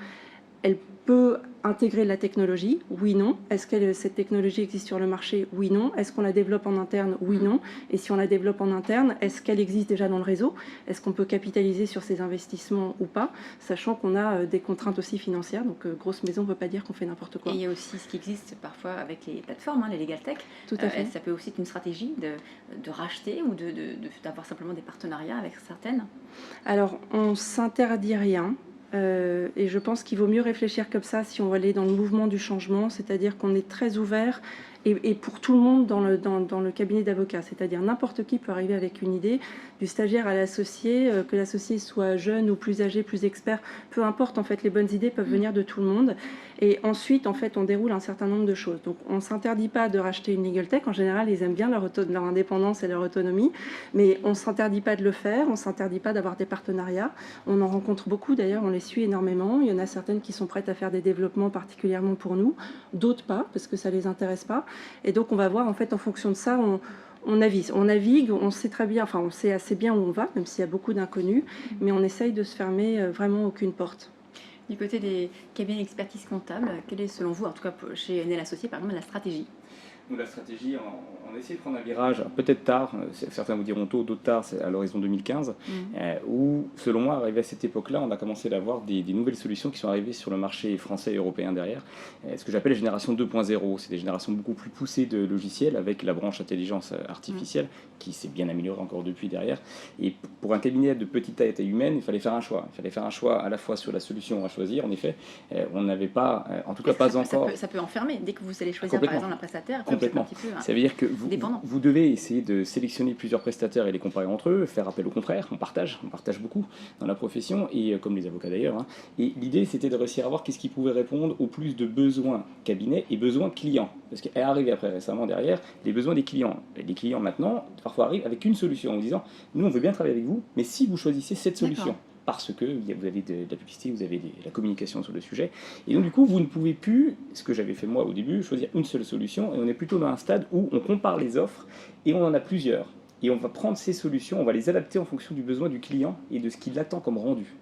elle peut intégrer la technologie? Oui, non. Est-ce que cette technologie existe sur le marché? Oui, non. Est-ce qu'on la développe en interne? Oui, non. Et si on la développe en interne, est-ce qu'elle existe déjà dans le réseau? Est-ce qu'on peut capitaliser sur ces investissements ou pas? Sachant qu'on a des contraintes aussi financières. Donc, grosse maison ne veut pas dire qu'on fait n'importe quoi. Et il y a aussi ce qui existe parfois avec les plateformes, les legal tech. Tout à fait. Ça peut aussi être une stratégie de racheter ou d'avoir simplement des partenariats avec certaines. Alors, on ne s'interdit rien. Et je pense qu'il vaut mieux réfléchir comme ça si on va aller dans le mouvement du changement, c'est-à-dire qu'on est très ouvert et pour tout le monde dans le cabinet d'avocats, c'est-à-dire n'importe qui peut arriver avec une idée, du stagiaire à l'associé, que l'associé soit jeune ou plus âgé, plus expert, peu importe, en fait, les bonnes idées peuvent venir de tout le monde. Et ensuite, en fait, on déroule un certain nombre de choses. Donc, on ne s'interdit pas de racheter une legal tech. En général, ils aiment bien leur indépendance et leur autonomie, mais on ne s'interdit pas de le faire, on ne s'interdit pas d'avoir des partenariats. On en rencontre beaucoup, d'ailleurs, on les suit énormément. Il y en a certaines qui sont prêtes à faire des développements particulièrement pour nous, d'autres pas, parce que ça ne les intéresse pas. Et donc, on va voir, en fait, en fonction de ça, on navigue, on sait très bien, on sait assez bien où on va, même s'il y a beaucoup d'inconnus, mais on essaye de se fermer vraiment aucune porte. Du côté des cabinets d'expertise comptable, quelle est selon vous, en tout cas chez Enel Associés par exemple, la stratégie? Nous, la stratégie, on essaie de prendre un virage, peut-être tard, certains vous diront tôt, d'autres tard, c'est à l'horizon 2015, où, selon moi, arrivé à cette époque-là, on a commencé à avoir des nouvelles solutions qui sont arrivées sur le marché français et européen derrière. Ce que j'appelle la génération 2.0, c'est des générations beaucoup plus poussées de logiciels, avec la branche intelligence artificielle, qui s'est bien améliorée encore depuis derrière. Et pour un cabinet de petite taille humaine, il fallait faire un choix. Il fallait faire un choix à la fois sur la solution à choisir, en effet. On n'avait pas, en tout cas pas encore... Ça peut enfermer, dès que vous allez choisir par exemple un prestataire. Complètement. Ça veut dire que vous devez essayer de sélectionner plusieurs prestataires et les comparer entre eux, faire appel aux confrères, on partage beaucoup dans la profession, et comme les avocats d'ailleurs. Et l'idée, c'était de réussir à voir qu'est-ce qui pouvait répondre au plus de besoins cabinets et besoins clients. Parce qu'est arrivé après récemment derrière les besoins des clients. Et les clients maintenant, parfois arrivent avec une solution en disant, nous on veut bien travailler avec vous, mais si vous choisissez cette solution. Parce que vous avez de la publicité, vous avez de la communication sur le sujet. Et donc du coup, vous ne pouvez plus, ce que j'avais fait moi au début, choisir une seule solution, et on est plutôt dans un stade où on compare les offres, et on en a plusieurs. Et on va prendre ces solutions, on va les adapter en fonction du besoin du client et de ce qu'il attend comme rendu.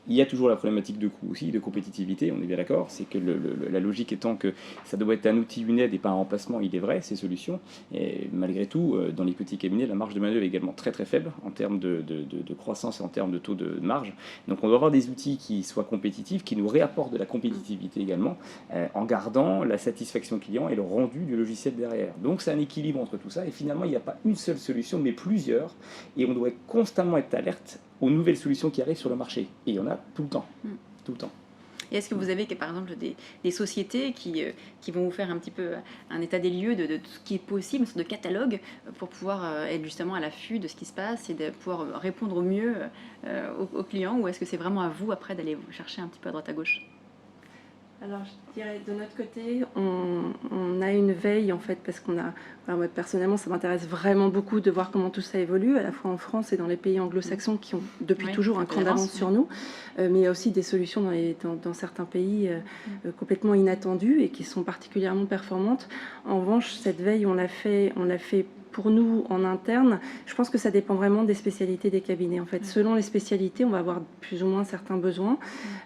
Il y a toujours la problématique de coût aussi, de compétitivité, on est bien d'accord. C'est que la logique étant que ça doit être un outil, une aide et pas un remplacement, il est vrai, ces solutions. Et malgré tout, dans les petits cabinets, la marge de manœuvre est également très très faible en termes de croissance et en termes de taux de marge. Donc on doit avoir des outils qui soient compétitifs, qui nous réapportent de la compétitivité également, en gardant la satisfaction client et le rendu du logiciel derrière. Donc c'est un équilibre entre tout ça. Et finalement, il n'y a pas une seule solution, mais plusieurs. Et on doit constamment être alerte aux nouvelles solutions qui arrivent sur le marché. Et il y en a tout le temps. Tout le temps. Et est-ce que vous avez, par exemple, des sociétés qui vont vous faire un petit peu un état des lieux de tout ce qui est possible, une sorte de catalogue, pour pouvoir être justement à l'affût de ce qui se passe et de pouvoir répondre au mieux aux clients, ou est-ce que c'est vraiment à vous, après, d'aller vous chercher un petit peu à droite à gauche? Alors, je dirais, de notre côté, on a une veille, en fait, parce qu'on a... Enfin, moi, personnellement, ça m'intéresse vraiment beaucoup de voir comment tout ça évolue, à la fois en France et dans les pays anglo-saxons qui ont depuis toujours un cran d'avance sur nous. Mais il y a aussi des solutions dans certains pays complètement inattendues et qui sont particulièrement performantes. En revanche, cette veille, on l'a fait pour nous en interne. Je pense que ça dépend vraiment des spécialités des cabinets. En fait, selon les spécialités, on va avoir plus ou moins certains besoins.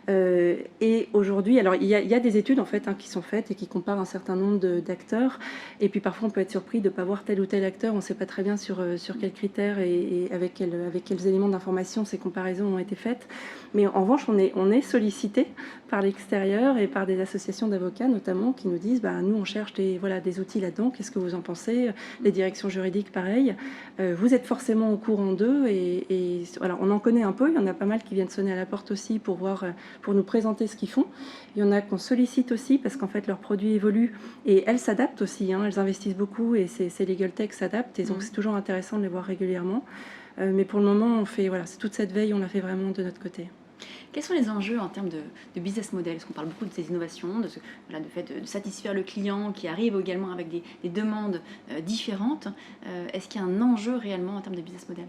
Et aujourd'hui, alors il y a des études en fait qui sont faites et qui comparent un certain nombre d'acteurs. Et puis parfois, on peut être surpris de ne pas voir tel ou tel acteur. On ne sait pas très bien sur quels critères et avec quels éléments d'information ces comparaisons ont été faites. Mais en revanche, on est sollicité par l'extérieur et par des associations d'avocats notamment qui nous disent nous on cherche des outils là-dedans, qu'est-ce que vous en pensez? Les directions juridiques pareil, vous êtes forcément au courant d'eux et alors on en connaît un peu, il y en a pas mal qui viennent sonner à la porte aussi pour nous présenter ce qu'ils font. Il y en a qu'on sollicite aussi parce qu'en fait leurs produits évoluent et elles s'adaptent aussi, elles investissent beaucoup et ces legal tech s'adaptent et donc c'est toujours intéressant de les voir régulièrement. Mais pour le moment on fait c'est toute cette veille, on la fait vraiment de notre côté. Quels sont les enjeux en termes de business model? Parce qu'on parle beaucoup de ces innovations, de fait de satisfaire le client qui arrive également avec des demandes différentes. Est-ce qu'il y a un enjeu réellement en termes de business model?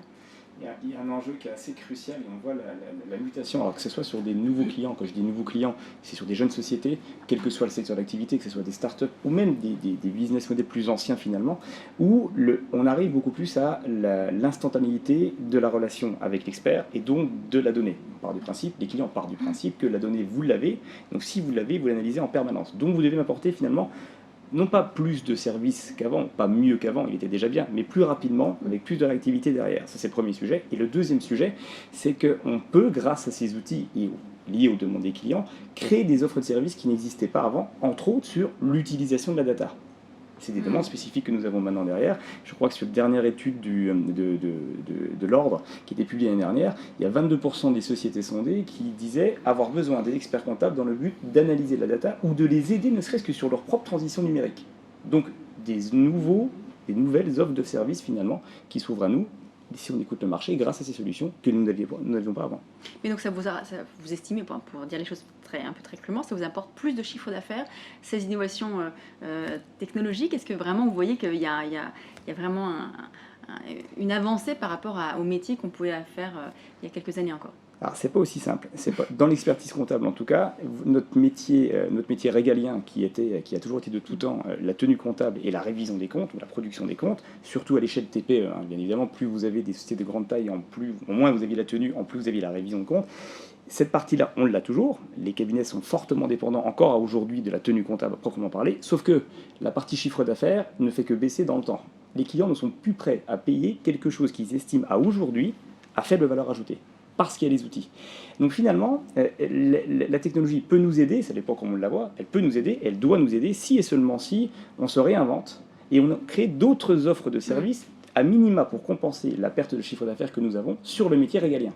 Il y a un enjeu qui est assez crucial et on voit la mutation, alors que ce soit sur des nouveaux clients, quand je dis nouveaux clients, c'est sur des jeunes sociétés, quel que soit le secteur d'activité, que ce soit des startups ou même des business models plus anciens finalement, où on arrive beaucoup plus à l'instantanéité de la relation avec l'expert et donc de la donnée. On part du principe, les clients partent du principe que la donnée vous l'avez, donc si vous l'avez, vous l'analysez en permanence. Donc vous devez m'apporter finalement non pas plus de services qu'avant, pas mieux qu'avant, il était déjà bien, mais plus rapidement, avec plus de réactivité derrière. Ça, c'est le premier sujet. Et le deuxième sujet, c'est qu'on peut, grâce à ces outils liés aux demandes des clients, créer des offres de services qui n'existaient pas avant, entre autres sur l'utilisation de la data. C'est des demandes spécifiques que nous avons maintenant derrière. Je crois que sur la dernière étude de l'Ordre, qui était publiée l'année dernière, il y a 22% des sociétés sondées qui disaient avoir besoin des experts comptables dans le but d'analyser la data ou de les aider, ne serait-ce que sur leur propre transition numérique. Donc des nouvelles offres de services finalement qui s'ouvrent à nous, si on écoute le marché, grâce à ces solutions que nous n'avions pas avant. Mais donc vous estimez, pour dire les choses un peu très crûment, ça vous apporte plus de chiffre d'affaires, ces innovations technologiques? Est-ce que vraiment vous voyez qu'il y a vraiment une avancée par rapport au métier qu'on pouvait faire il y a quelques années encore? Alors, c'est pas aussi simple. Dans l'expertise comptable, en tout cas, notre métier régalien, qui a toujours été de tout temps la tenue comptable et la révision des comptes, ou la production des comptes, surtout à l'échelle TPE, bien évidemment, plus vous avez des sociétés de grande taille, au moins vous aviez la tenue, en plus vous aviez la révision de comptes. Cette partie-là, on l'a toujours. Les cabinets sont fortement dépendants encore aujourd'hui de la tenue comptable à proprement parler, sauf que la partie chiffre d'affaires ne fait que baisser dans le temps. Les clients ne sont plus prêts à payer quelque chose qu'ils estiment à aujourd'hui à faible valeur ajoutée, parce qu'il y a les outils. Donc finalement, la technologie peut nous aider, ça dépend comment on la voit, elle peut nous aider, elle doit nous aider, si et seulement si on se réinvente et on crée d'autres offres de services, à minima pour compenser la perte de chiffre d'affaires que nous avons sur le métier régalien.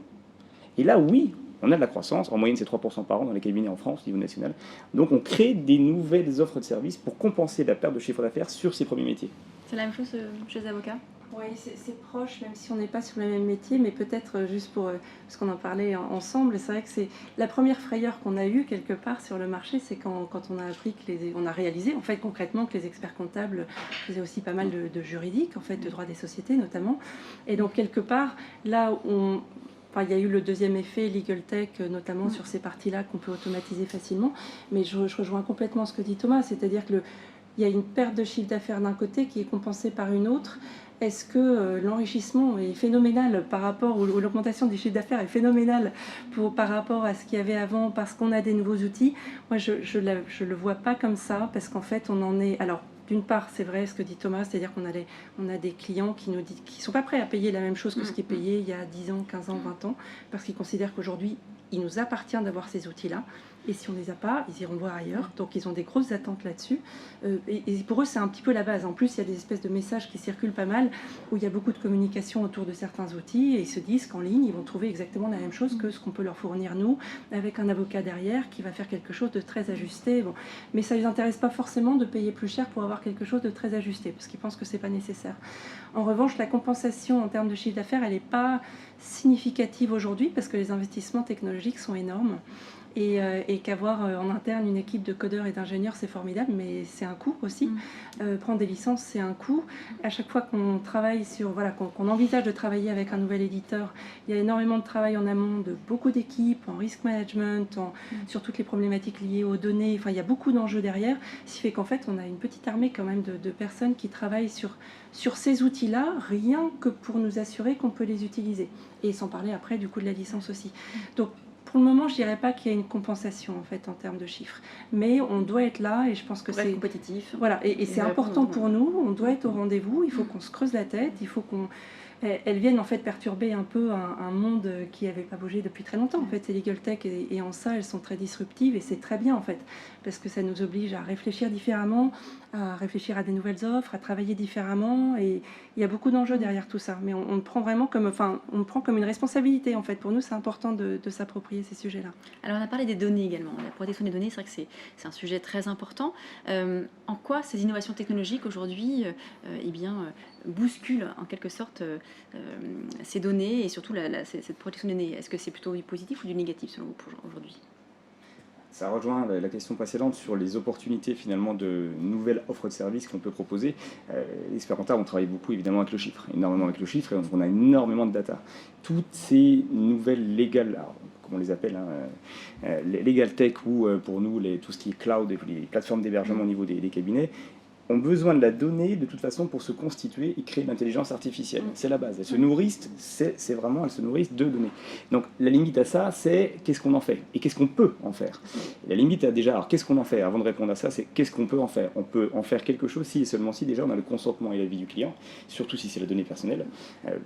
Et là, oui, on a de la croissance, en moyenne c'est 3% par an dans les cabinets en France, au niveau national. Donc on crée des nouvelles offres de services pour compenser la perte de chiffre d'affaires sur ces premiers métiers. C'est la même chose chez les avocats? Oui, c'est proche, même si on n'est pas sur le même métier, mais peut-être juste parce qu'on en parlait ensemble, c'est vrai que c'est la première frayeur qu'on a eue quelque part sur le marché, c'est quand on a appris on a réalisé en fait concrètement que les experts comptables faisaient aussi pas mal de juridique, en fait, de droit des sociétés notamment. Et donc quelque part, là il y a eu le deuxième effet, Legal Tech, notamment sur ces parties-là qu'on peut automatiser facilement. Mais je rejoins complètement ce que dit Thomas, c'est-à-dire qu'il y a une perte de chiffre d'affaires d'un côté qui est compensée par une autre. Est-ce que l'enrichissement est phénoménal par rapport, ou l'augmentation du chiffre d'affaires est phénoménale par rapport à ce qu'il y avait avant, parce qu'on a des nouveaux outils? Moi, je le vois pas comme ça, parce qu'en fait, on en est... Alors, d'une part, c'est vrai ce que dit Thomas, c'est-à-dire qu'on a des clients qui nous disent qu'ils ne sont pas prêts à payer la même chose que ce qui est payé il y a 10 ans, 15 ans, 20 ans, parce qu'ils considèrent qu'aujourd'hui, il nous appartient d'avoir ces outils-là. Et si on ne les a pas, ils iront voir ailleurs. Donc ils ont des grosses attentes là-dessus. Et pour eux, c'est un petit peu la base. En plus, il y a des espèces de messages qui circulent pas mal, où il y a beaucoup de communication autour de certains outils, et ils se disent qu'en ligne, ils vont trouver exactement la même chose que ce qu'on peut leur fournir nous, avec un avocat derrière qui va faire quelque chose de très ajusté. Bon. Mais ça ne les intéresse pas forcément de payer plus cher pour avoir quelque chose de très ajusté, parce qu'ils pensent que ce n'est pas nécessaire. En revanche, la compensation en termes de chiffre d'affaires, elle n'est pas significative aujourd'hui, parce que les investissements technologiques sont énormes. et qu'avoir en interne une équipe de codeurs et d'ingénieurs, c'est formidable, mais c'est un coût aussi. Prendre des licences, c'est un coût. À chaque fois qu'on travaille sur, voilà, qu'on envisage de travailler avec un nouvel éditeur, il y a énormément de travail en amont de beaucoup d'équipes, en risk management, sur toutes les problématiques liées aux données. Enfin, il y a beaucoup d'enjeux derrière, ce qui fait qu'en fait, on a une petite armée quand même de personnes qui travaillent sur ces outils-là, rien que pour nous assurer qu'on peut les utiliser. Et sans parler après du coût de la licence aussi. Donc, pour le moment, je ne dirais pas qu'il y a une compensation en fait en termes de chiffres, mais on doit être là et je pense que c'est compétitif. Voilà, et c'est important pour nous. On doit être au rendez-vous. Il faut qu'on se creuse la tête. Il faut qu'on elles viennent en fait perturber un peu un monde qui n'avait pas bougé depuis très longtemps. En fait, c'est Legal Tech et en ça, elles sont très disruptives et c'est très bien en fait, parce que ça nous oblige à réfléchir différemment, à réfléchir à des nouvelles offres, à travailler différemment et il y a beaucoup d'enjeux derrière tout ça. Mais on le prend vraiment comme, on le prend comme une responsabilité en fait. Pour nous, c'est important de s'approprier ces sujets-là. Alors on a parlé des données également. La protection des données, c'est vrai que c'est un sujet très important. En quoi ces innovations technologiques aujourd'hui bousculent en quelque sorte ces données et surtout cette protection des données? Est-ce que c'est plutôt du positif ou du négatif selon vous pour aujourd'hui? Ça rejoint la question précédente sur les opportunités finalement de nouvelles offres de services qu'on peut proposer. Expert comptable, on travaille beaucoup évidemment avec le chiffre, énormément avec le chiffre, et on a énormément de data. Toutes ces nouvelles légales, alors, comme on les appelle, legal tech ou pour nous tout ce qui est cloud et les plateformes d'hébergement au niveau des cabinets, ont besoin de la donnée de toute façon pour se constituer et créer de l'intelligence artificielle. C'est la base. Elles se nourrissent, elles se nourrissent de données. Donc la limite à ça, c'est qu'est-ce qu'on en fait et qu'est-ce qu'on peut en faire. Et la limite à déjà, alors qu'est-ce qu'on en fait? Avant de répondre à ça, c'est qu'est-ce qu'on peut en faire. On peut en faire quelque chose si et seulement si déjà on a le consentement et l'avis du client, surtout si c'est la donnée personnelle.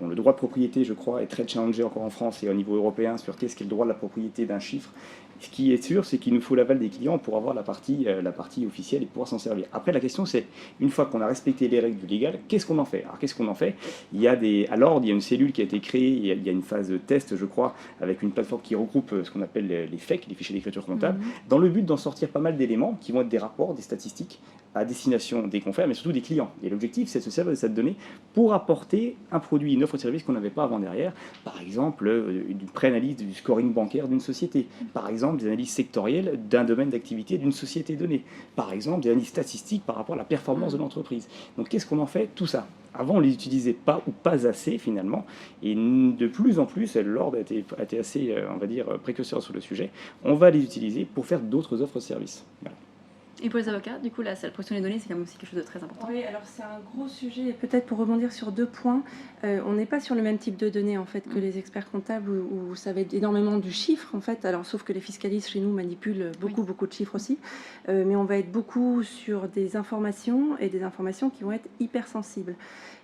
Le droit de propriété, je crois, est très challengé encore en France et au niveau européen sur qu'est-ce qu'est le droit de la propriété d'un chiffre. Ce qui est sûr, c'est qu'il nous faut l'aval des clients pour avoir la partie officielle et pouvoir s'en servir. Après, la question, c'est, une fois qu'on a respecté les règles du légal, qu'est-ce qu'on en fait? Alors, qu'est-ce qu'on en fait? Il y a une cellule qui a été créée, il y a une phase de test, je crois, avec une plateforme qui regroupe ce qu'on appelle les FEC, les fichiers d'écriture comptable, dans le but d'en sortir pas mal d'éléments qui vont être des rapports, des statistiques à destination des confrères, mais surtout des clients. Et l'objectif, c'est de se servir de cette donnée pour apporter un produit, une offre de service qu'on n'avait pas avant derrière. Par exemple, une pré-analyse du scoring bancaire d'une société. Par exemple, des analyses sectorielles d'un domaine d'activité d'une société donnée. Par exemple, des analyses statistiques par rapport à la performance de l'entreprise. Donc, qu'est-ce qu'on en fait? Tout ça. Avant, on ne les utilisait pas ou pas assez, finalement. Et de plus en plus, l'ordre a été assez, on va dire, précurseur sur le sujet. On va les utiliser pour faire d'autres offres de services. Voilà. Et pour les avocats, du coup, la protection des données, c'est quand même aussi quelque chose de très important. Oui, alors c'est un gros sujet. Et peut-être pour rebondir sur 2 points, on n'est pas sur le même type de données en fait que les experts comptables où ça va être énormément du chiffre en fait. Alors sauf que les fiscalistes chez nous manipulent beaucoup de chiffres aussi, mais on va être beaucoup sur des informations et des informations qui vont être hyper sensibles.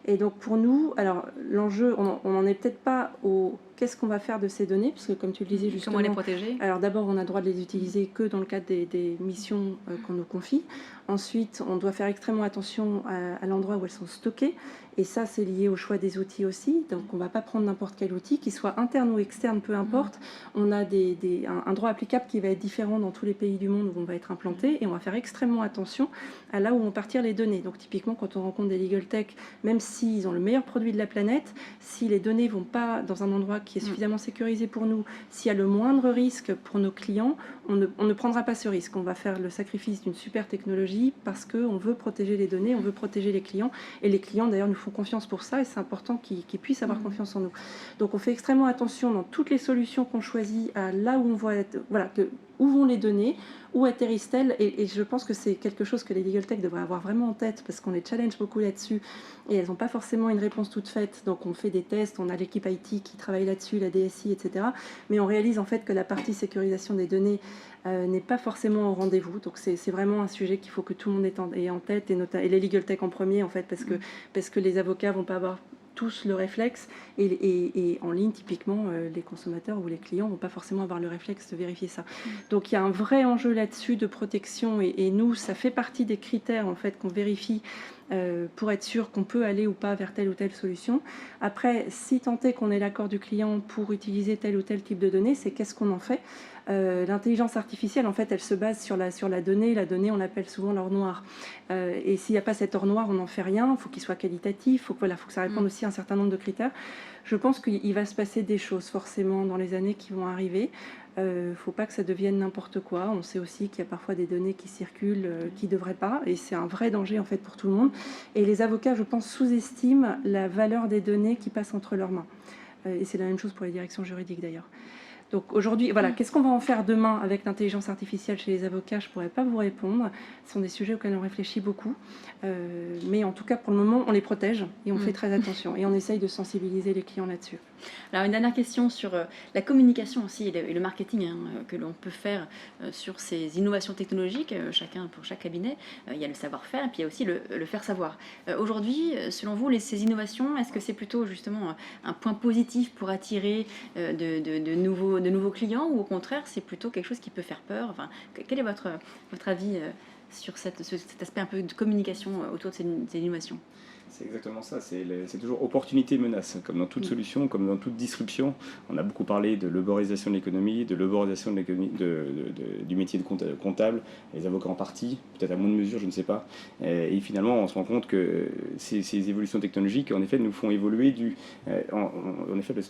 Et donc pour nous, alors l'enjeu, on n'en est peut-être pas au qu'est-ce qu'on va faire de ces données, parce que comme tu le disais justement, comment les protéger? Alors d'abord, on a le droit de les utiliser que dans le cadre des missions qu'on nous confie. Ensuite, on doit faire extrêmement attention à l'endroit où elles sont stockées. Et ça, c'est lié au choix des outils aussi. Donc, on ne va pas prendre n'importe quel outil, qu'il soit interne ou externe, peu importe. On a un droit applicable qui va être différent dans tous les pays du monde où on va être implanté. Et on va faire extrêmement attention à là où vont partir les données. Donc, typiquement, quand on rencontre des legal tech, même s'ils ont le meilleur produit de la planète, si les données ne vont pas dans un endroit qui est suffisamment sécurisé pour nous, s'il y a le moindre risque pour nos clients, on ne prendra pas ce risque. On va faire le sacrifice d'une super technologie parce qu'on veut protéger les données, on veut protéger les clients. Et les clients, d'ailleurs, nous font confiance pour ça et c'est important qu'ils puissent avoir confiance en nous. Donc, on fait extrêmement attention dans toutes les solutions qu'on choisit à là où on va être, voilà, où vont les données, où atterrissent-elles, et je pense que c'est quelque chose que les legal tech devraient avoir vraiment en tête parce qu'on les challenge beaucoup là-dessus et elles n'ont pas forcément une réponse toute faite. Donc on fait des tests, on a l'équipe IT qui travaille là-dessus, la DSI, etc. Mais on réalise en fait que la partie sécurisation des données n'est pas forcément au rendez-vous. Donc c'est vraiment un sujet qu'il faut que tout le monde ait en tête, et les legal tech en premier en fait, parce que les avocats vont pas avoir tous le réflexe et en ligne typiquement les consommateurs ou les clients vont pas forcément avoir le réflexe de vérifier ça. Donc il y a un vrai enjeu là-dessus de protection et nous ça fait partie des critères en fait qu'on vérifie pour être sûr qu'on peut aller ou pas vers telle ou telle solution. Après, si tant est qu'on ait l'accord du client pour utiliser tel ou tel type de données, c'est qu'est-ce qu'on en fait. L'intelligence artificielle, en fait, elle se base sur la donnée. La donnée, on l'appelle souvent l'or noir. Et s'il n'y a pas cet or noir, on n'en fait rien. Il faut qu'il soit qualitatif. Faut que ça réponde aussi à un certain nombre de critères. Je pense qu'il va se passer des choses forcément dans les années qui vont arriver. Faut pas que ça devienne n'importe quoi. On sait aussi qu'il y a parfois des données qui circulent qui ne devraient pas, et c'est un vrai danger en fait pour tout le monde. Et les avocats, je pense, sous-estiment la valeur des données qui passent entre leurs mains. Et c'est la même chose pour les directions juridiques d'ailleurs. Donc aujourd'hui, voilà, qu'est-ce qu'on va en faire demain avec l'intelligence artificielle chez les avocats? Je ne pourrais pas vous répondre. Ce sont des sujets auxquels on réfléchit beaucoup. Mais en tout cas, pour le moment, on les protège et on fait très attention. Et on essaye de sensibiliser les clients là-dessus. Alors une dernière question sur la communication aussi et le marketing que l'on peut faire sur ces innovations technologiques, chacun pour chaque cabinet. Il y a le savoir-faire et puis il y a aussi le faire savoir. Aujourd'hui, selon vous, ces innovations, est-ce que c'est plutôt justement un point positif pour attirer de nouveaux clients, ou au contraire c'est plutôt quelque chose qui peut faire peur? Enfin, quel est votre avis sur cet aspect un peu de communication autour de ces innovations? C'est exactement ça, c'est toujours opportunité-menace, comme dans toute solution, comme dans toute disruption. On a beaucoup parlé de l'uberisation de l'économie, de l'uberisation du métier de comptable, les avocats en partie, peut-être à moindre mesure, je ne sais pas. Et finalement, on se rend compte que ces évolutions technologiques, en effet, nous font évoluer du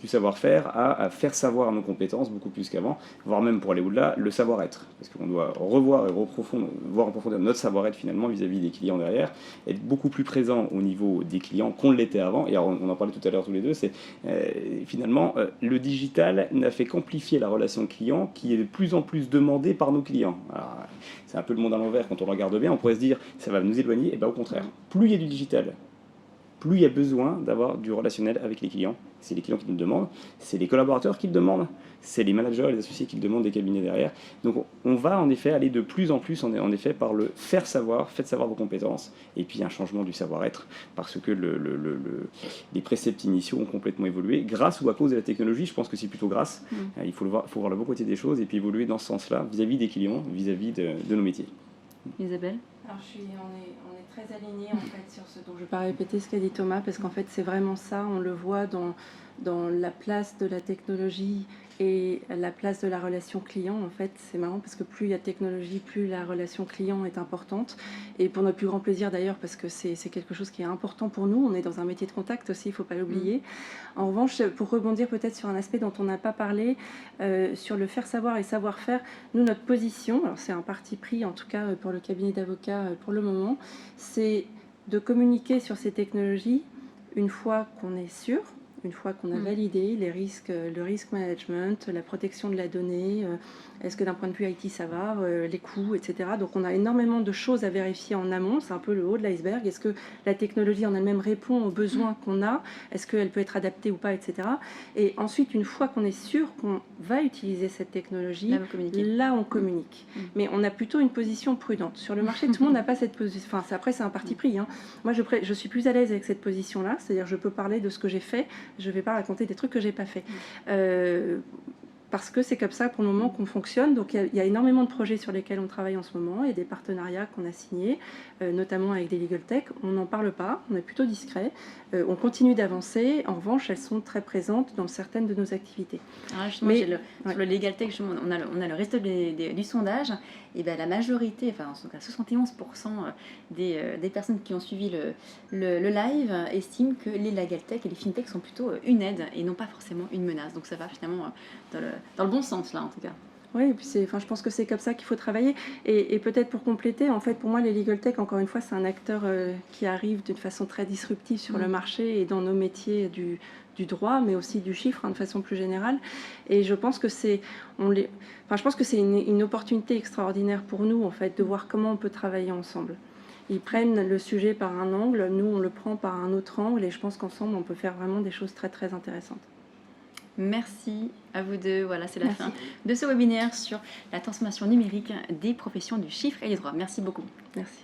savoir-faire à faire savoir nos compétences beaucoup plus qu'avant, voire même pour aller au-delà, le savoir-être. Parce qu'on doit revoir et voir en profondeur notre savoir-être finalement vis-à-vis des clients derrière, être beaucoup plus présent au niveau des clients qu'on l'était avant. Et alors, on en parlait tout à l'heure tous les deux, c'est finalement le digital n'a fait qu'amplifier la relation client qui est de plus en plus demandée par nos clients. Alors, c'est un peu le monde à l'envers quand on le regarde bien, on pourrait se dire ça va nous éloigner, et bien au contraire, plus il y a du digital, plus il y a besoin d'avoir du relationnel avec les clients. C'est les clients qui nous le demandent, c'est les collaborateurs qui le demandent, c'est les managers et les associés qui le demandent des cabinets derrière. Donc on va en effet aller de plus en plus en effet par le faire savoir, faites savoir vos compétences, et puis un changement du savoir-être, parce que les préceptes initiaux ont complètement évolué, grâce ou à cause de la technologie. Je pense que c'est plutôt grâce. Il faut voir le bon côté des choses et puis évoluer dans ce sens-là, vis-à-vis des clients, vis-à-vis de nos métiers. Isabelle? Alors on est très alignés en fait sur ce dont je ne vais pas répéter ce qu'a dit Thomas, parce qu'en fait c'est vraiment ça, on le voit dans la place de la technologie et la place de la relation client. En fait, c'est marrant parce que plus il y a de technologie, plus la relation client est importante. Et pour notre plus grand plaisir d'ailleurs, parce que c'est quelque chose qui est important pour nous. On est dans un métier de contact aussi, il ne faut pas l'oublier. En revanche, pour rebondir peut-être sur un aspect dont on n'a pas parlé, sur le faire savoir et savoir-faire, nous, notre position, alors c'est un parti pris en tout cas pour le cabinet d'avocats pour le moment, c'est de communiquer sur ces technologies une fois qu'on est sûr, une fois qu'on a validé les risques, le risk management, la protection de la donnée, est-ce que d'un point de vue IT ça va, les coûts, etc. Donc on a énormément de choses à vérifier en amont, c'est un peu le haut de l'iceberg. Est-ce que la technologie en elle-même répond aux besoins qu'on a, est-ce qu'elle peut être adaptée ou pas, etc. Et ensuite, une fois qu'on est sûr qu'on va utiliser cette technologie, là on communique. Mais on a plutôt une position prudente. Sur le marché, tout le monde n'a pas cette position. Enfin, après, c'est un parti pris. Hein. Moi, je suis plus à l'aise avec cette position-là, c'est-à-dire je peux parler de ce que j'ai fait, je ne vais pas raconter des trucs que j'ai pas fait. Parce que c'est comme ça pour le moment qu'on fonctionne. Donc il y a énormément de projets sur lesquels on travaille en ce moment et des partenariats qu'on a signés, notamment avec des legal tech. On n'en parle pas, on est plutôt discret. On continue d'avancer. En revanche, elles sont très présentes dans certaines de nos activités. Alors justement, sur le legal tech, on a le reste du sondage. Et bien, la majorité, enfin en tout cas 71% des personnes qui ont suivi le live estiment que les legal tech et les fintech sont plutôt une aide et non pas forcément une menace. Donc ça va finalement dans le bon sens là en tout cas. Oui, et puis je pense que c'est comme ça qu'il faut travailler. Et peut-être pour compléter, en fait, pour moi, les legal tech, encore une fois, c'est un acteur qui arrive d'une façon très disruptive sur le marché et dans nos métiers du droit, mais aussi du chiffre, de façon plus générale. Et je pense que c'est une opportunité extraordinaire pour nous, en fait, de voir comment on peut travailler ensemble. Ils prennent le sujet par un angle, nous, on le prend par un autre angle, et je pense qu'ensemble, on peut faire vraiment des choses très, très intéressantes. Merci à vous deux. Voilà, c'est la fin de ce webinaire sur la transformation numérique des professions du chiffre et du droit. Merci beaucoup. Merci.